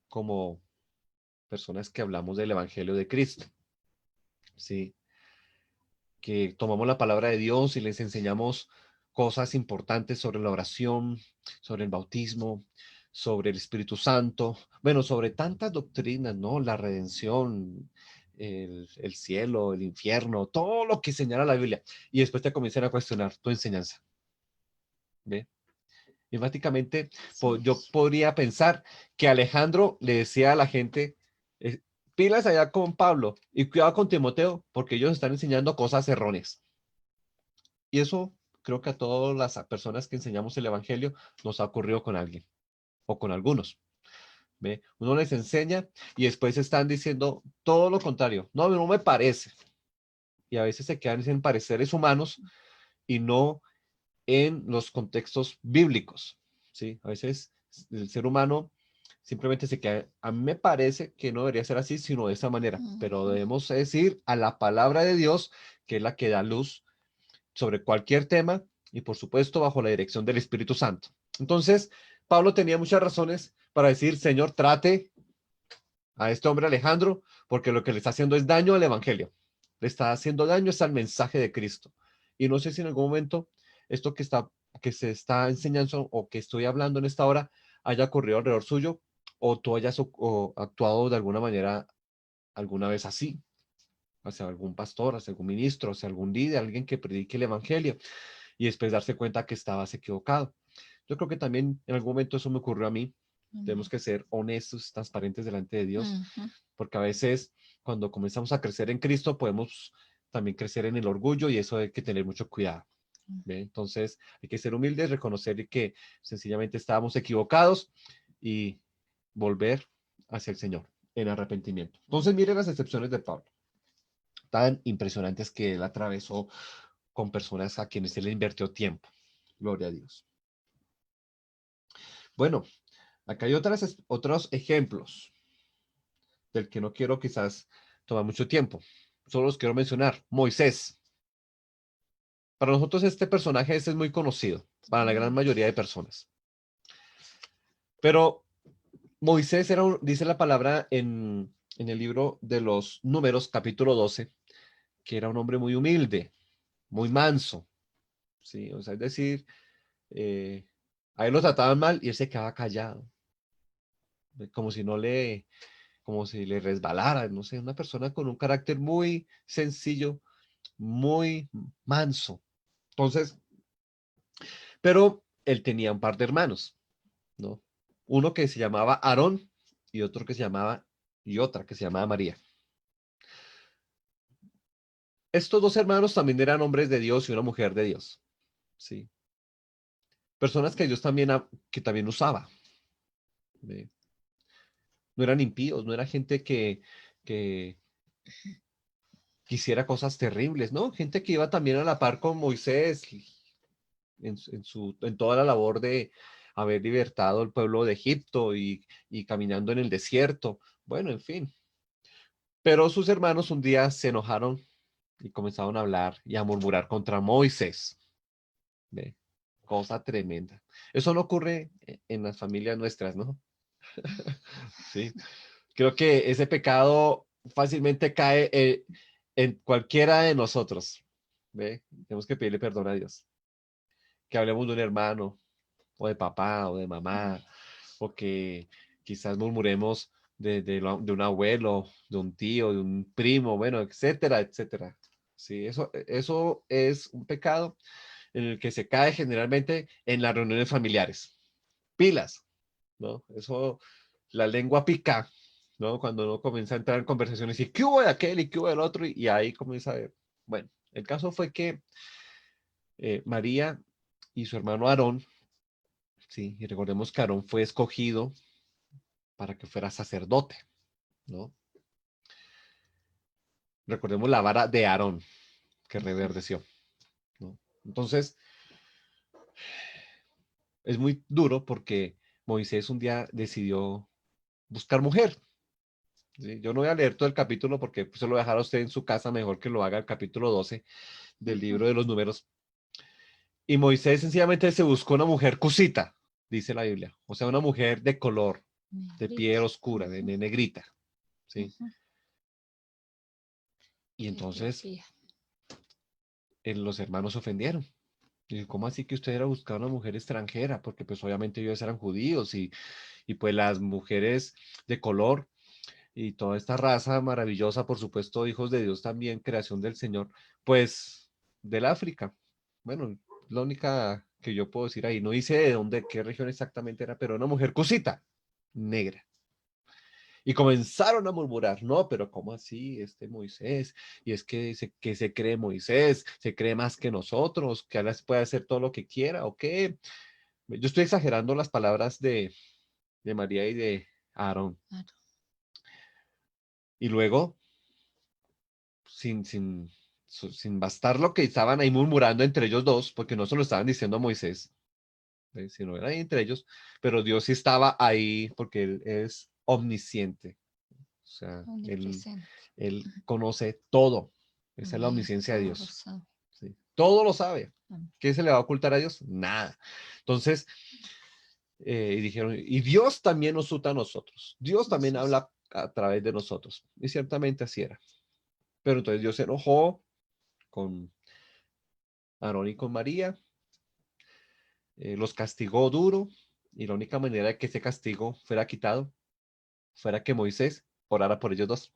como personas que hablamos del Evangelio de Cristo, ¿sí? Que tomamos la palabra de Dios y les enseñamos cosas importantes sobre la oración, sobre el bautismo, sobre el Espíritu Santo, bueno, sobre tantas doctrinas, ¿no? La redención, el cielo, el infierno, todo lo que señala la Biblia. Y después te comienzan a cuestionar tu enseñanza. ¿Ve? Y básicamente yo podría pensar que Alejandro le decía a la gente, eh, pilas allá con Pablo y cuidado con Timoteo, porque ellos están enseñando cosas erróneas. Y eso creo que a todas las personas que enseñamos el Evangelio nos ha ocurrido con alguien o con algunos. ¿Ve? Uno les enseña y después están diciendo todo lo contrario. No, no me parece. Y a veces se quedan en pareceres humanos y no en los contextos bíblicos. ¿Sí? A veces el ser humano simplemente se queda, a mí me parece que no debería ser así, sino de esa manera. Pero debemos decir a la palabra de Dios, que es la que da luz sobre cualquier tema y por supuesto bajo la dirección del Espíritu Santo. Entonces, Pablo tenía muchas razones para decir, Señor, trate a este hombre Alejandro, porque lo que le está haciendo es daño al Evangelio. Le está haciendo daño es al mensaje de Cristo. Y no sé si en algún momento esto que se está enseñando o que estoy hablando en esta hora haya ocurrido alrededor suyo o tú hayas actuado de alguna manera alguna vez así, hacia algún pastor, hacia algún ministro, hacia algún líder, alguien que predique el Evangelio y después darse cuenta que estabas equivocado. Yo creo que también en algún momento eso me ocurrió a mí. Tenemos que ser honestos, transparentes delante de Dios, porque a veces cuando comenzamos a crecer en Cristo podemos también crecer en el orgullo y eso hay que tener mucho cuidado. ¿Ve? Entonces hay que ser humildes, reconocer que sencillamente estábamos equivocados y volver hacia el Señor en arrepentimiento. Entonces miren las excepciones de Pablo, tan impresionantes que él atravesó con personas a quienes él le invirtió tiempo. Gloria a Dios. Bueno, acá hay otros ejemplos del que no quiero quizás tomar mucho tiempo. Solo los quiero mencionar. Moisés. Para nosotros este personaje es muy conocido, para la gran mayoría de personas. Pero Moisés era, dice la palabra en el libro de los Números, capítulo 12, que era un hombre muy humilde, muy manso. ¿Sí? O sea, es decir, a él lo trataban mal y él se quedaba callado, como si como si le resbalara, no sé, una persona con un carácter muy sencillo, muy manso. Entonces, pero él tenía un par de hermanos, ¿no? Uno que se llamaba Aarón y otro que se llamaba, y otra que se llamaba María. Estos dos hermanos también eran hombres de Dios y una mujer de Dios, ¿sí? Personas que Dios también, que también usaba. ¿Ve? No eran impíos, no era gente que quisiera cosas terribles, ¿no? Gente que iba también a la par con Moisés en toda la labor de haber libertado al pueblo de Egipto y caminando en el desierto. Bueno, en fin. Pero sus hermanos un día se enojaron y comenzaron a hablar y a murmurar contra Moisés. ¿Ve? Cosa tremenda. Eso no ocurre en las familias nuestras, ¿no? Sí. Creo que ese pecado fácilmente cae en cualquiera de nosotros. ¿Ve? Tenemos que pedirle perdón a Dios. Que hablemos de un hermano, o de papá, o de mamá, o que quizás murmuremos de un abuelo, de un tío, de un primo, bueno, etcétera, etcétera. Sí, eso es un pecado en el que se cae generalmente en las reuniones familiares. Pilas, ¿no? Eso, la lengua pica, ¿no? Cuando uno comienza a entrar en conversaciones y qué hubo de aquel y qué hubo del otro, y ahí comienza a ver. Bueno, el caso fue que María y su hermano Aarón, sí, y recordemos que Aarón fue escogido para que fuera sacerdote, ¿no? Recordemos la vara de Aarón que reverdeció, ¿no? Entonces, es muy duro porque Moisés un día decidió buscar mujer. ¿Sí? Yo no voy a leer todo el capítulo porque pues, se lo voy a dejar a usted en su casa, mejor que lo haga el capítulo 12 del libro de los números. Y Moisés sencillamente se buscó una mujer cusita, dice la Biblia, o sea, una mujer de color, de piel oscura, de negrita, ¿sí? Y entonces los hermanos se ofendieron. Y ¿cómo así que usted era buscar una mujer extranjera? Porque pues obviamente ellos eran judíos y pues las mujeres de color y toda esta raza maravillosa, por supuesto, hijos de Dios también, creación del Señor, pues del África. Bueno, la única que yo puedo decir ahí, no hice de dónde, qué región exactamente era, pero una mujer cosita, negra. Y comenzaron a murmurar, no, pero ¿cómo así este Moisés? Y es que se cree Moisés, se cree más que nosotros, que ahora puede hacer todo lo que quiera, ¿o qué? Yo estoy exagerando las palabras de María y de Aarón. Y luego, sin bastar lo que estaban ahí murmurando entre ellos dos, porque no se lo estaban diciendo a Moisés, sino era ahí entre ellos, pero Dios sí estaba ahí porque Él es omnisciente. O sea, él conoce todo. Esa es la omnisciencia de Dios. ¿Sí? Todo lo sabe. ¿Qué se le va a ocultar a Dios? Nada. Entonces, y dijeron, y Dios también nos usa a nosotros. Dios también habla a través de nosotros. Y ciertamente así era. Pero entonces Dios se enojó con Aarón y con María, los castigó duro, y la única manera de que ese castigo fuera quitado fuera que Moisés orara por ellos dos.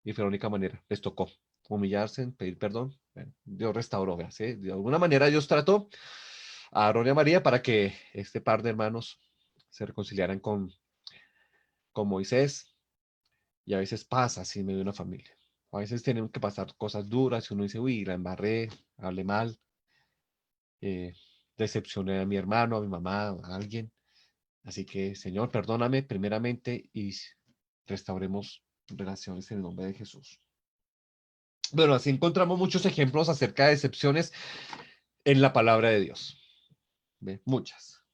Y fue la única manera. Les tocó humillarse, pedir perdón. Bueno, Dios restauró, ¿sí? De alguna manera Dios trató a Aarón y a María para que este par de hermanos se reconciliaran con Moisés. Y a veces pasa así en medio de una familia. A veces tienen que pasar cosas duras y uno dice, uy, la embarré, hablé mal, eh, decepcioné a mi hermano, a mi mamá, a alguien. Así que, Señor, perdóname primeramente y restauremos relaciones en el nombre de Jesús. Bueno, así encontramos muchos ejemplos acerca de decepciones en la palabra de Dios. ¿Ve? Muchas.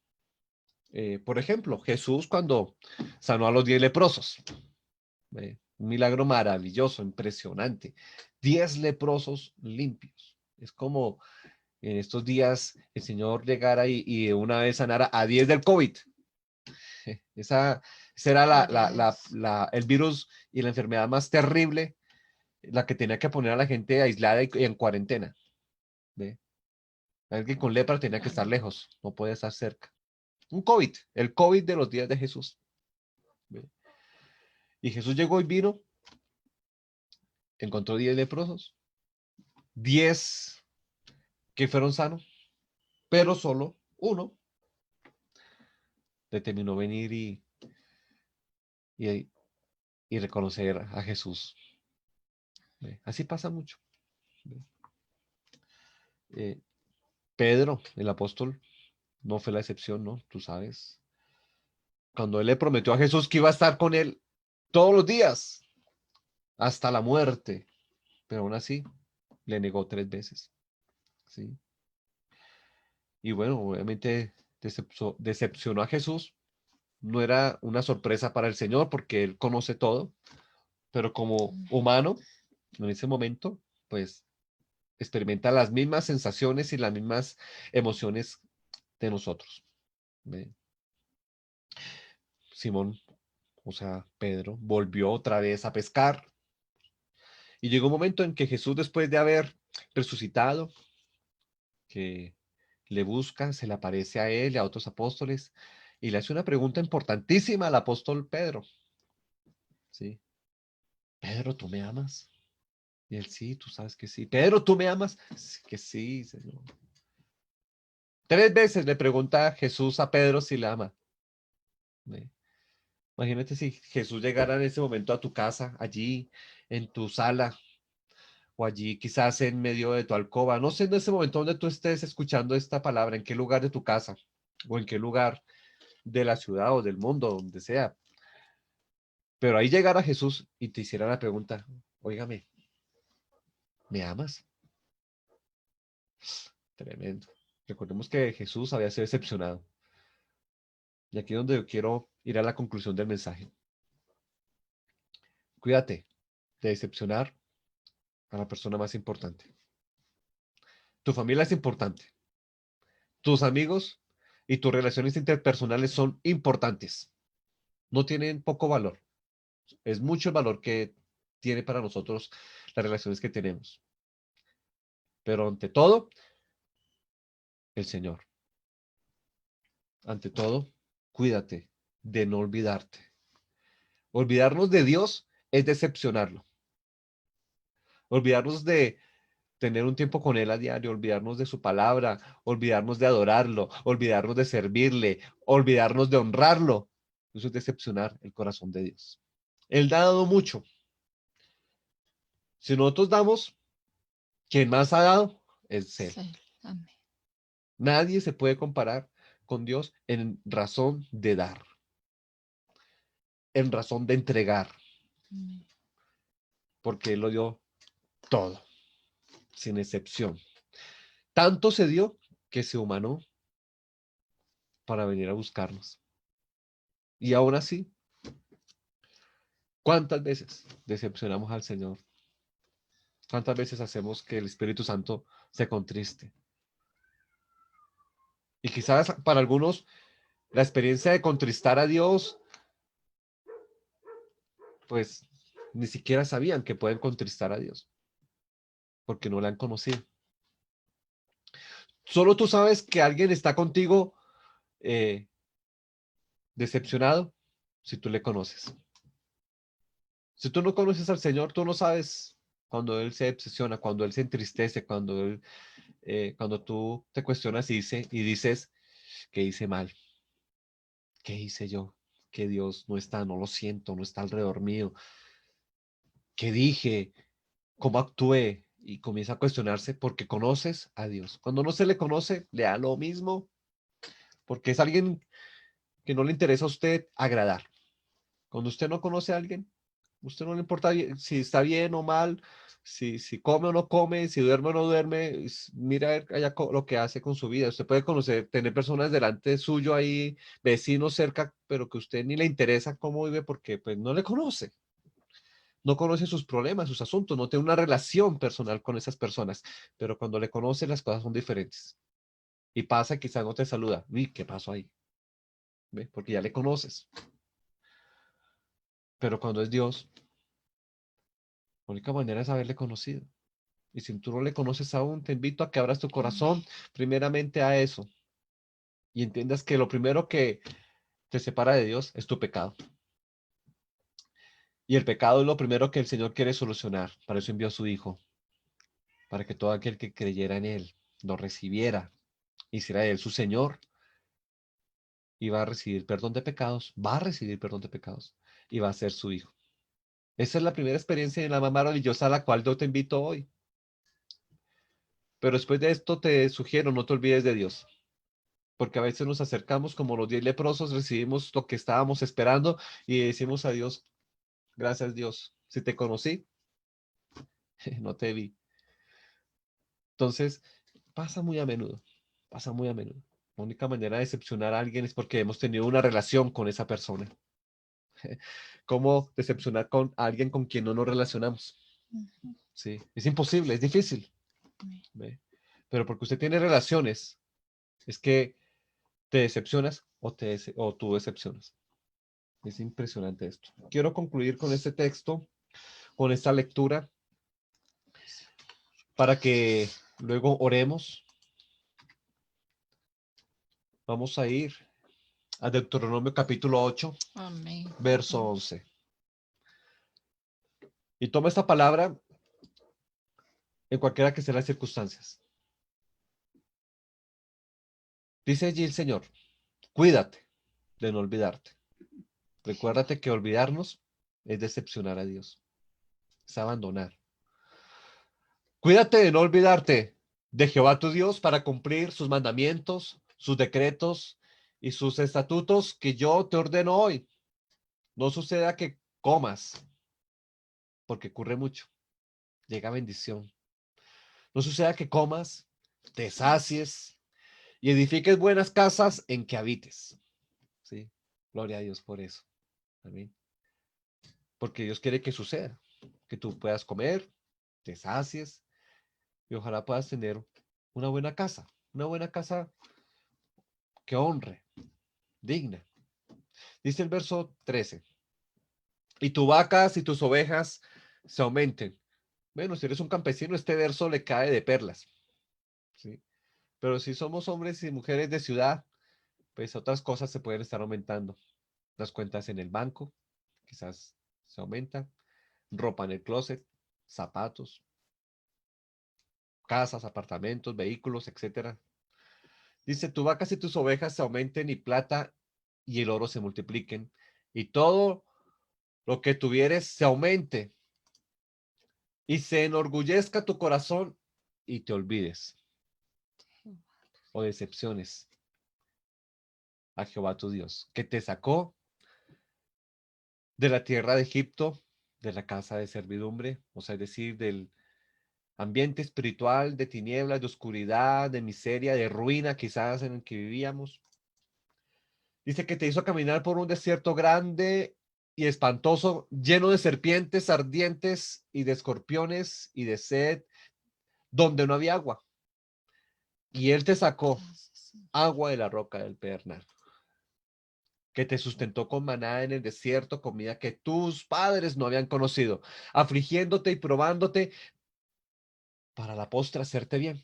Por ejemplo, Jesús cuando sanó a los 10 leprosos. ¿Ve? Un milagro maravilloso, impresionante. 10 leprosos limpios. Es como en estos días el Señor llegara y de una vez sanara a 10 del COVID. Esa era el virus y la enfermedad más terrible, la que tenía que poner a la gente aislada y en cuarentena. ¿Ve? Alguien con lepra tenía que estar lejos, no puede estar cerca. Un COVID, el COVID de los días de Jesús. ¿Ve? Y Jesús llegó y vino, encontró 10 leprosos, 10 que fueron sanos, pero solo uno determinó venir y, y reconocer a Jesús. ¿Ve? Así pasa mucho. Eh, Pedro, el apóstol, no fue la excepción, ¿no? Tú sabes. Cuando él le prometió a Jesús que iba a estar con él todos los días, hasta la muerte, pero aún así le negó 3 veces. ¿Sí? Y bueno, obviamente decepcionó a Jesús. No era una sorpresa para el Señor porque Él conoce todo, pero como humano, en ese momento, pues experimenta las mismas sensaciones y las mismas emociones de nosotros. ¿Ve? Simón, o sea, Pedro, volvió otra vez a pescar. Y llegó un momento en que Jesús, después de haber resucitado, que le busca, se le aparece a él y a otros apóstoles, y le hace una pregunta importantísima al apóstol Pedro. ¿Sí? Pedro, ¿tú me amas? Y él, sí, tú sabes que sí. Pedro, ¿tú me amas? "Sí, que sí, Señor". 3 veces le pregunta Jesús a Pedro si le ama. ¿Ve? Imagínate si Jesús llegara en ese momento a tu casa, allí, en tu sala, o allí quizás en medio de tu alcoba. No sé en ese momento donde tú estés escuchando esta palabra, en qué lugar de tu casa, o en qué lugar de la ciudad o del mundo, donde sea. Pero ahí llegara Jesús y te hiciera la pregunta, óigame, ¿me amas? Tremendo. Recordemos que Jesús había sido decepcionado. Y aquí es donde yo quiero ir a la conclusión del mensaje. Cuídate de decepcionar a la persona más importante. Tu familia es importante. Tus amigos y tus relaciones interpersonales son importantes. No tienen poco valor. Es mucho el valor que tiene para nosotros las relaciones que tenemos. Pero ante todo, el Señor. Ante todo, cuídate de no olvidarte. Olvidarnos de Dios es decepcionarlo. Olvidarnos de tener un tiempo con Él a diario, olvidarnos de su palabra, olvidarnos de adorarlo, olvidarnos de servirle, olvidarnos de honrarlo. Eso es decepcionar el corazón de Dios. Él ha dado mucho. Si nosotros damos, quien más ha dado es Él. Sí, amén. Nadie se puede comparar con Dios en razón de dar, en razón de entregar, Amén. porque Él lo dio todo, sin excepción. Tanto se dio que se humanó para venir a buscarnos. Y aún así, ¿cuántas veces decepcionamos al Señor? ¿Cuántas veces hacemos que el Espíritu Santo se contriste? Y quizás para algunos la experiencia de contristar a Dios, pues ni siquiera sabían que pueden contristar a Dios, porque no la han conocido. Solo tú sabes que alguien está contigo decepcionado si tú le conoces. Si tú no conoces al Señor, tú no sabes cuando Él se obsesiona, cuando Él se entristece, cuando tú te cuestionas y dices, ¿qué hice mal? ¿Qué hice yo? Que Dios no está, no lo siento, no está alrededor mío. ¿Qué dije? ¿Cómo actué? Y comienza a cuestionarse porque conoces a Dios. Cuando no se le conoce, le da lo mismo, porque es alguien que no le interesa a usted agradar. Cuando usted no conoce a alguien, usted no le importa si está bien o mal, si come o no come, si duerme o no duerme, mira allá lo que hace con su vida. Usted puede conocer, tener personas delante suyo ahí, vecinos cerca, pero que a usted ni le interesa cómo vive porque pues no le conoce. No conoce sus problemas, sus asuntos, no tiene una relación personal con esas personas, pero cuando le conoce las cosas son diferentes. Y pasa, quizás no te saluda. Uy, ¿qué pasó ahí? ¿Ve? Porque ya le conoces. Pero cuando es Dios, la única manera es haberle conocido. Y si tú no le conoces aún, te invito a que abras tu corazón primeramente a eso y entiendas que lo primero que te separa de Dios es tu pecado. Y el pecado es lo primero que el Señor quiere solucionar. Para eso envió a su Hijo, para que todo aquel que creyera en Él lo recibiera, hiciera de Él su Señor, y va a recibir perdón de pecados, va a recibir perdón de pecados y va a ser su Hijo. Esa es la primera experiencia y la más maravillosa a la cual yo te invito hoy. Pero después de esto te sugiero, no te olvides de Dios. Porque a veces nos acercamos como los 10 leprosos, recibimos lo que estábamos esperando y decimos a Dios, gracias Dios, si te conocí, no te vi. Entonces, pasa muy a menudo, pasa muy a menudo. La única manera de decepcionar a alguien es porque hemos tenido una relación con esa persona. ¿Cómo decepcionar con alguien con quien no nos relacionamos? Ujú. Sí, es imposible, es difícil. ¿Ve? Pero porque usted tiene relaciones, es que te decepcionas o tú decepcionas. Es impresionante esto. Quiero concluir con este texto, con esta lectura, para que luego oremos. Vamos a ir a Deuteronomio capítulo 8, Amén. verso 11. Y toma esta palabra en cualquiera que sean las circunstancias. Dice allí el Señor, cuídate de no olvidarte. Recuérdate que olvidarnos es decepcionar a Dios, es abandonar. Cuídate de no olvidarte de Jehová tu Dios para cumplir sus mandamientos, sus decretos y sus estatutos que yo te ordeno hoy. No suceda que comas, porque ocurre mucho. Llega bendición. No suceda que comas, te sacies y edifiques buenas casas en que habites. ¿Sí? Gloria a Dios por eso. Amén. Porque Dios quiere que suceda, que tú puedas comer, te sacies y ojalá puedas tener una buena casa que honre, digna. Dice el verso 13, y tus vacas y tus ovejas se aumenten. Bueno, si eres un campesino, este verso le cae de perlas, ¿sí? Pero si somos hombres y mujeres de ciudad, pues otras cosas se pueden estar aumentando. Las cuentas en el banco, quizás se aumentan, ropa en el closet, zapatos, casas, apartamentos, vehículos, etcétera. Dice, tus vacas y tus ovejas se aumenten y plata y el oro se multipliquen y todo lo que tuvieres se aumente y se enorgullezca tu corazón y te olvides o decepciones a Jehová tu Dios, que te sacó de la tierra de Egipto, de la casa de servidumbre, o sea, es decir, del ambiente espiritual de tinieblas, de oscuridad, de miseria, de ruina quizás en el que vivíamos. Dice que te hizo caminar por un desierto grande y espantoso, lleno de serpientes ardientes y de escorpiones y de sed, donde no había agua. Y él te sacó agua de la roca del pedernal, que te sustentó con maná en el desierto, comida que tus padres no habían conocido, afligiéndote y probándote para la postre hacerte bien.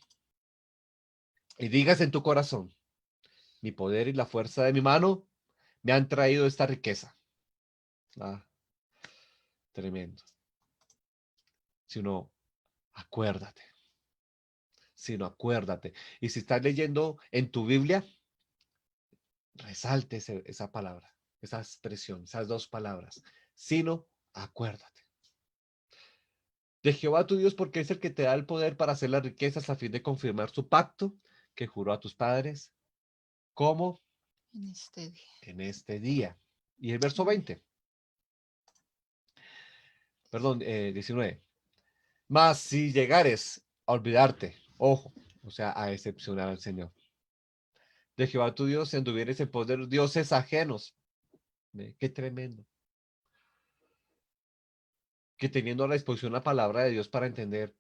Y digas en tu corazón, mi poder y la fuerza de mi mano me han traído esta riqueza. Ah, tremendo. Sino, acuérdate. Sino, acuérdate. Y si estás leyendo en tu Biblia, resalte esa palabra, esa expresión, esas dos palabras. Sino, acuérdate. De Jehová tu Dios, porque es el que te da el poder para hacer las riquezas a fin de confirmar su pacto que juró a tus padres, como En este día. en este día. Y el verso 20, perdón, 19. Mas si llegares a olvidarte, ojo, o sea, a decepcionar al Señor, de Jehová tu Dios, si anduvieres en pos de dioses ajenos, ve, qué tremendo, que teniendo a la disposición la palabra de Dios para entender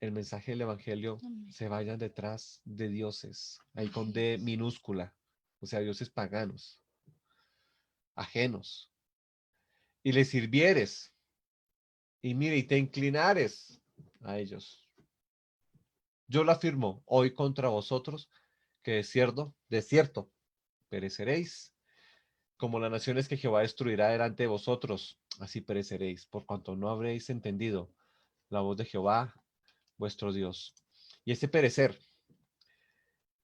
el mensaje del Evangelio, Amén. se vayan detrás de dioses, ahí con D minúscula, o sea, dioses paganos, ajenos, y les sirvieres, y mire, y te inclinares a ellos. Yo lo afirmo hoy contra vosotros, que de cierto, pereceréis, como las naciones que Jehová destruirá delante de vosotros, así pereceréis, por cuanto no habréis entendido la voz de Jehová, vuestro Dios. Y ese perecer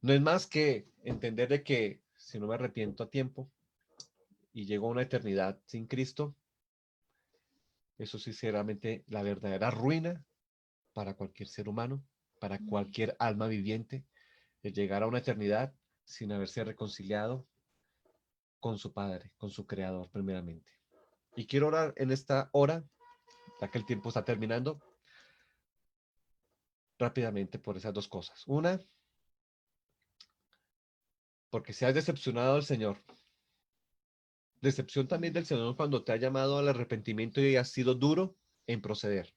no es más que entender de que si no me arrepiento a tiempo y llego a una eternidad sin Cristo, eso sí, sinceramente, la verdadera ruina para cualquier ser humano, para cualquier alma viviente, es llegar a una eternidad sin haberse reconciliado con su Padre, con su Creador, primeramente. Y quiero orar en esta hora, ya que el tiempo está terminando, rápidamente por esas dos cosas. Una, porque se has decepcionado del Señor. Decepción también del Señor cuando te ha llamado al arrepentimiento y has sido duro en proceder.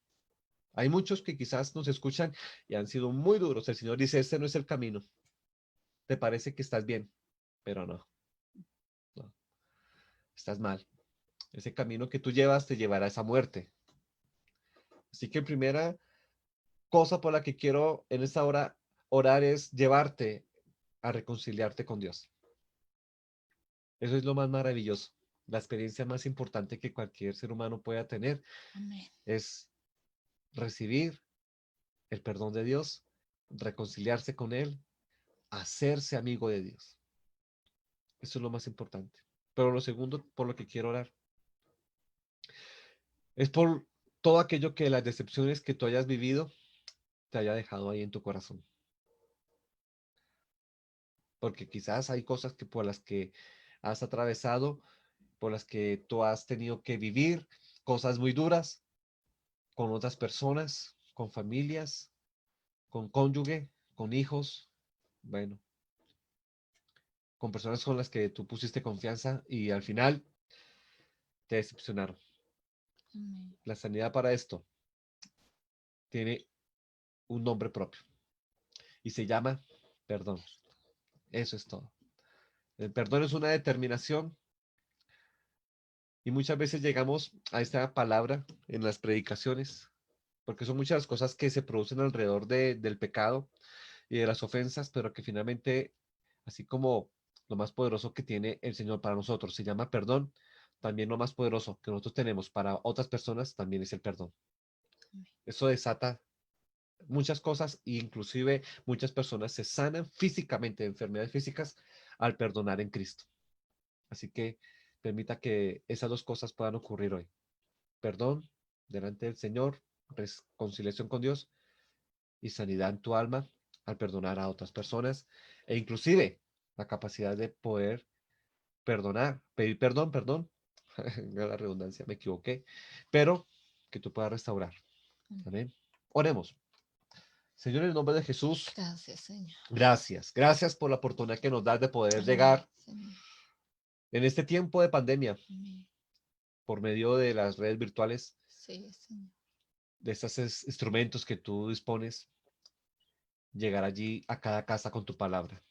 Hay muchos que quizás nos escuchan y han sido muy duros. El Señor dice, este no es el camino. Te parece que estás bien, pero no, no, estás mal. Ese camino que tú llevas te llevará a esa muerte. Así que primera cosa por la que quiero en esta hora orar es llevarte a reconciliarte con Dios. Eso es lo más maravilloso. La experiencia más importante que cualquier ser humano pueda tener Amén. es recibir el perdón de Dios, reconciliarse con Él, hacerse amigo de Dios. Eso es lo más importante. Pero lo segundo por lo que quiero orar es por todo aquello que las decepciones que tú hayas vivido te haya dejado ahí en tu corazón. Porque quizás hay cosas que por las que has atravesado, por las que tú has tenido que vivir, cosas muy duras con otras personas, con familias, con cónyuge, con hijos, bueno, con personas con las que tú pusiste confianza y al final te decepcionaron. Amén. La sanidad para esto tiene un nombre propio y se llama perdón. Eso es todo. El perdón es una determinación y muchas veces llegamos a esta palabra en las predicaciones, porque son muchas las cosas que se producen alrededor del pecado y de las ofensas, pero que finalmente, así como lo más poderoso que tiene el Señor para nosotros se llama perdón, también lo más poderoso que nosotros tenemos para otras personas también es el perdón. Eso desata muchas cosas e inclusive muchas personas se sanan físicamente de enfermedades físicas al perdonar en Cristo. Así que permita que esas dos cosas puedan ocurrir hoy. Perdón delante del Señor, reconciliación con Dios y sanidad en tu alma al perdonar a otras personas e inclusive la capacidad de poder perdonar, pedir perdón, la redundancia, me equivoqué, pero que tú puedas restaurar. Amén. Oremos. Señor, en el nombre de Jesús, Gracias, Señor. gracias por la oportunidad que nos das de poder Amén, llegar Señor. en este tiempo de pandemia Amén. por medio de las redes virtuales, Sí, Señor. de estos instrumentos que tú dispones, llegar allí a cada casa con tu palabra.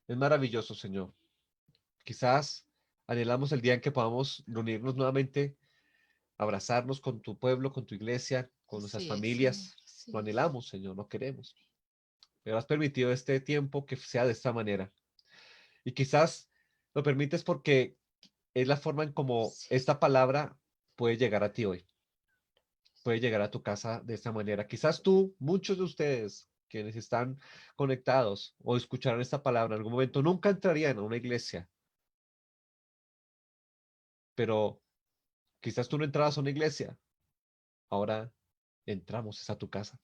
Es maravilloso, Señor. Quizás anhelamos el día en que podamos reunirnos nuevamente, abrazarnos con tu pueblo, con tu iglesia, con nuestras Así es, Señor. familias. Así Lo es. anhelamos, Señor, lo queremos. Pero has permitido este tiempo que sea de esta manera. Y quizás lo permites porque es la forma en cómo Sí. esta palabra puede llegar a ti hoy. Puede llegar a tu casa de esta manera. Quizás tú, muchos de ustedes quienes están conectados o escucharon esta palabra en algún momento, nunca entrarían a una iglesia, pero quizás tú no entrabas a una iglesia. Ahora entramos es a tu casa,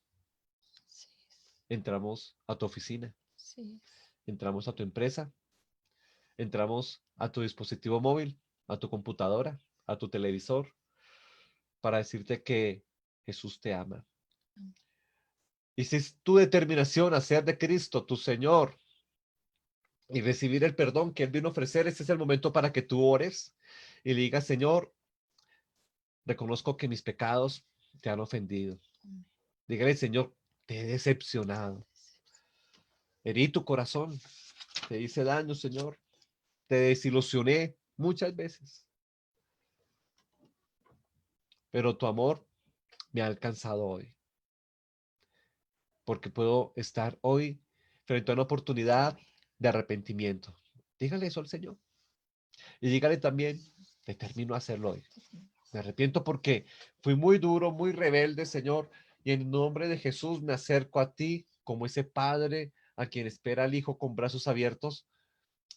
Así es. entramos a tu oficina, Sí. entramos a tu empresa, entramos a tu dispositivo móvil, a tu computadora, a tu televisor, para decirte que Jesús te ama. Y si es tu determinación hacer de Cristo tu Señor y recibir el perdón que Él vino a ofrecer, este es el momento para que tú ores y le digas, Señor, reconozco que mis pecados te han ofendido. Amén. Dígale, Señor, te he decepcionado. Herí tu corazón, te hice daño, Señor. Te desilusioné muchas veces, pero tu amor me ha alcanzado hoy, porque puedo estar hoy frente a una oportunidad de arrepentimiento. Dígale eso al Señor y dígale también, determino hacerlo hoy. Me arrepiento porque fui muy duro, muy rebelde, Señor, y en nombre de Jesús me acerco a ti como ese padre a quien espera al hijo con brazos abiertos,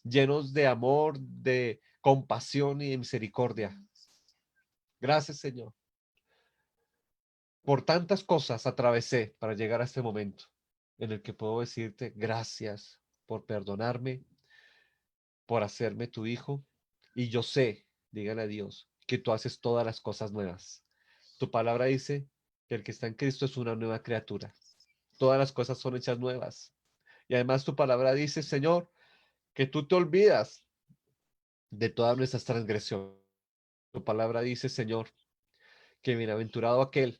llenos de amor, de compasión y de misericordia. Gracias, Señor. Por tantas cosas atravesé para llegar a este momento en el que puedo decirte gracias por perdonarme, por hacerme tu hijo. Y yo sé, dígale a Dios, que tú haces todas las cosas nuevas. Tu palabra dice que el que está en Cristo es una nueva criatura. Todas las cosas son hechas nuevas. Y además tu palabra dice, Señor, que tú te olvidas de todas nuestras transgresiones. Tu palabra dice, Señor, que bienaventurado aquel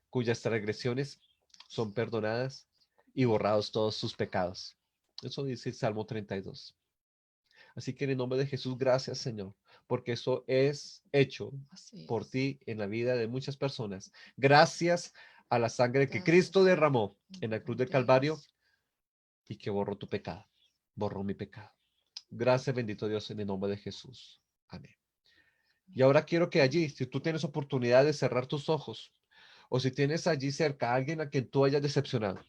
cuyas transgresiones son perdonadas y borrados todos sus pecados. Eso dice el Salmo 32. Así que en el nombre de Jesús, gracias, Señor, porque eso es hecho Así por es. ti en la vida de muchas personas. Gracias a la sangre que Gracias, Cristo Señor. derramó En en el la cruz del nombre de Calvario Jesús. y que borró tu pecado, borró mi pecado. Gracias, bendito Dios, en el nombre de Jesús. Amén. Y ahora quiero que allí, si tú tienes oportunidad de cerrar tus ojos, o si tienes allí cerca a alguien a quien tú hayas decepcionado,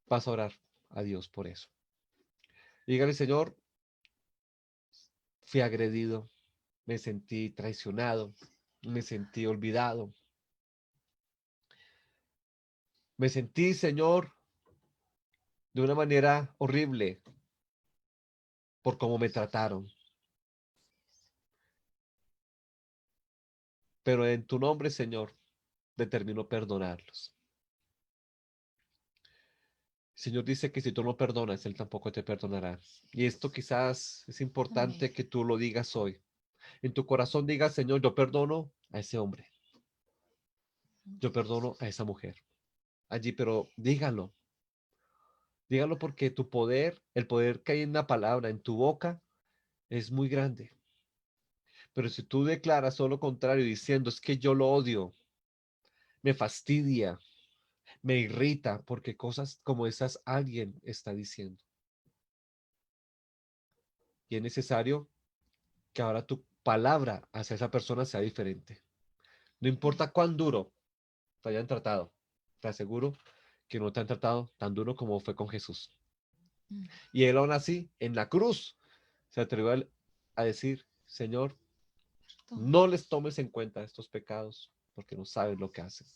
vas a orar a Dios por eso. Dígale, Señor, fui agredido, me sentí traicionado, me sentí olvidado, me sentí, Señor, de una manera horrible por cómo me trataron. Pero en tu nombre, Señor, determino perdonarlos. El Señor dice que si tú no perdonas, Él tampoco te perdonará. Y esto quizás es Amén. importante que tú lo digas hoy. En tu corazón digas, Señor, yo perdono a ese hombre, yo perdono a esa mujer. Allí, pero dígalo, dígalo porque tu poder, el poder que hay en la palabra, en tu boca, es muy grande. Pero si tú declaras todo lo contrario diciendo, es que yo lo odio, me fastidia, me irrita, porque cosas como esas alguien está diciendo. Y es necesario que ahora tu palabra hacia esa persona sea diferente. No importa cuán duro te hayan tratado, te aseguro que no te han tratado tan duro como fue con Jesús. Mm. Y él aún así, en la cruz, se atrevió a decir, Señor, Perdón. no les tomes en cuenta estos pecados porque no sabes lo que hacen.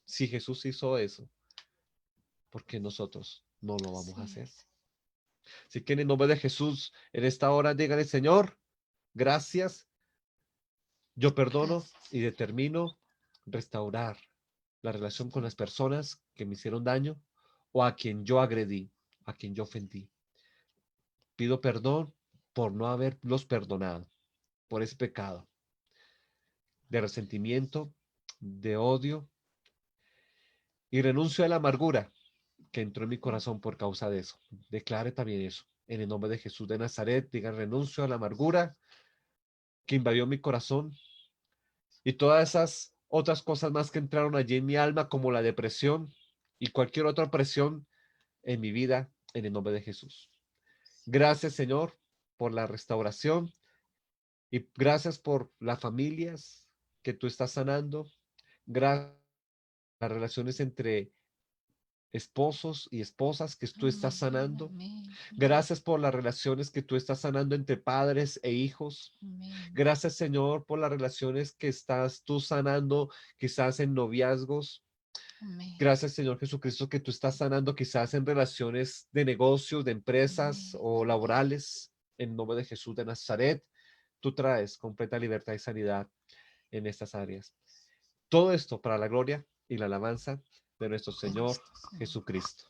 Si Jesús hizo eso, ¿por qué nosotros no lo vamos a Así hacer? es. Así que en el nombre de Jesús, en esta hora, dígale, Señor, gracias, yo perdono Gracias, y Señor. determino restaurar la relación con Sí. las personas que me hicieron daño o a quien yo agredí, a quien yo ofendí. Pido perdón por no haberlos perdonado, por ese pecado de resentimiento, de odio, y renuncio a la amargura que entró en mi corazón por causa de eso. Declare también eso. En el nombre de Jesús de Nazaret, diga renuncio a la amargura que invadió mi corazón y todas esas otras cosas más que entraron allí en mi alma, como la depresión y cualquier otra presión en mi vida, en el nombre de Jesús. Gracias, Señor, por la restauración y gracias por las familias que tú estás sanando. Gracias por las relaciones entre esposos y esposas que tú estás Amén, sanando. amén, amén, Gracias por las relaciones que tú estás sanando entre padres e hijos. amén, Gracias, Señor, por las relaciones que estás tú sanando, quizás en noviazgos. amén, Gracias, Señor Jesucristo, que tú estás sanando quizás en relaciones de negocios, de empresas amén, o amén. laborales. En nombre de Jesús de Nazaret, tú traes completa libertad y sanidad en estas áreas. Todo esto para la gloria y la alabanza de nuestro Señor Cristo, Señor. Jesucristo.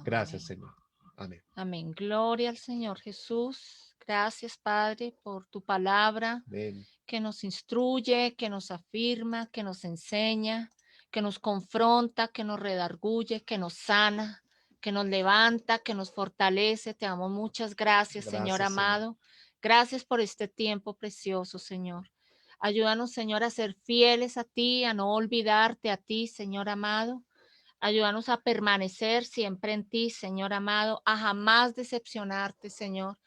Gracias, Amén. Señor. Amén. Amén. Gloria al Señor Jesús. Gracias, Padre, por tu palabra Amén. que nos instruye, que nos afirma, que nos enseña, que nos confronta, que nos redarguye, que nos sana, que nos levanta, que nos fortalece. Te damos muchas gracias, Señor Gracias, Señor. amado. Gracias por este tiempo precioso, Señor. Ayúdanos, Señor, a ser fieles a ti, a no olvidarte a ti, Señor amado. Ayúdanos a permanecer siempre en ti, Señor amado, a jamás decepcionarte, Señor.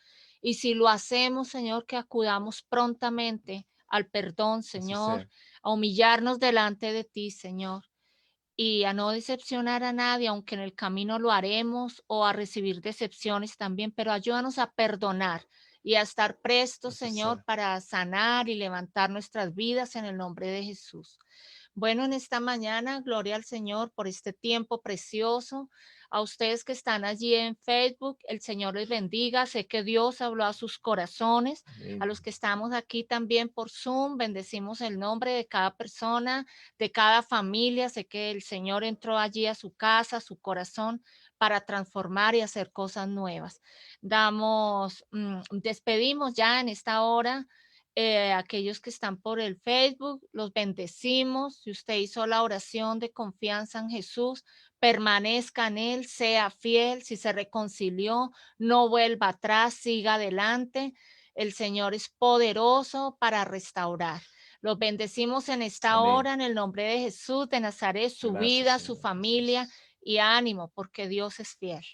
Y si lo hacemos, Señor, que acudamos prontamente al perdón, Así Señor, sea. a humillarnos delante de ti, Señor, y a no decepcionar a nadie, aunque en el camino lo haremos, o a recibir decepciones también, pero ayúdanos a perdonar y a estar prestos, Así Señor, sea. para sanar y levantar nuestras vidas en el nombre de Jesús. Bueno, en esta mañana, gloria al Señor por este tiempo precioso. A ustedes que están allí en Facebook, el Señor les bendiga. Sé que Dios habló a sus corazones. A Amén. los que estamos aquí también por Zoom, bendecimos el nombre de cada persona, de cada familia. Sé que el Señor entró allí a su casa, a su corazón, para transformar y hacer cosas nuevas. Despedimos ya en esta hora aquellos que están por el Facebook, los bendecimos. Si usted hizo la oración de confianza en Jesús, permanezca en Él, sea fiel. Si se reconcilió, no vuelva atrás, siga adelante. El Señor es poderoso para restaurar. Los bendecimos en esta Amén. hora en el nombre de Jesús de Nazaret, su Gracias, vida, su Señor familia Jesús. y ánimo, porque Dios es fiel.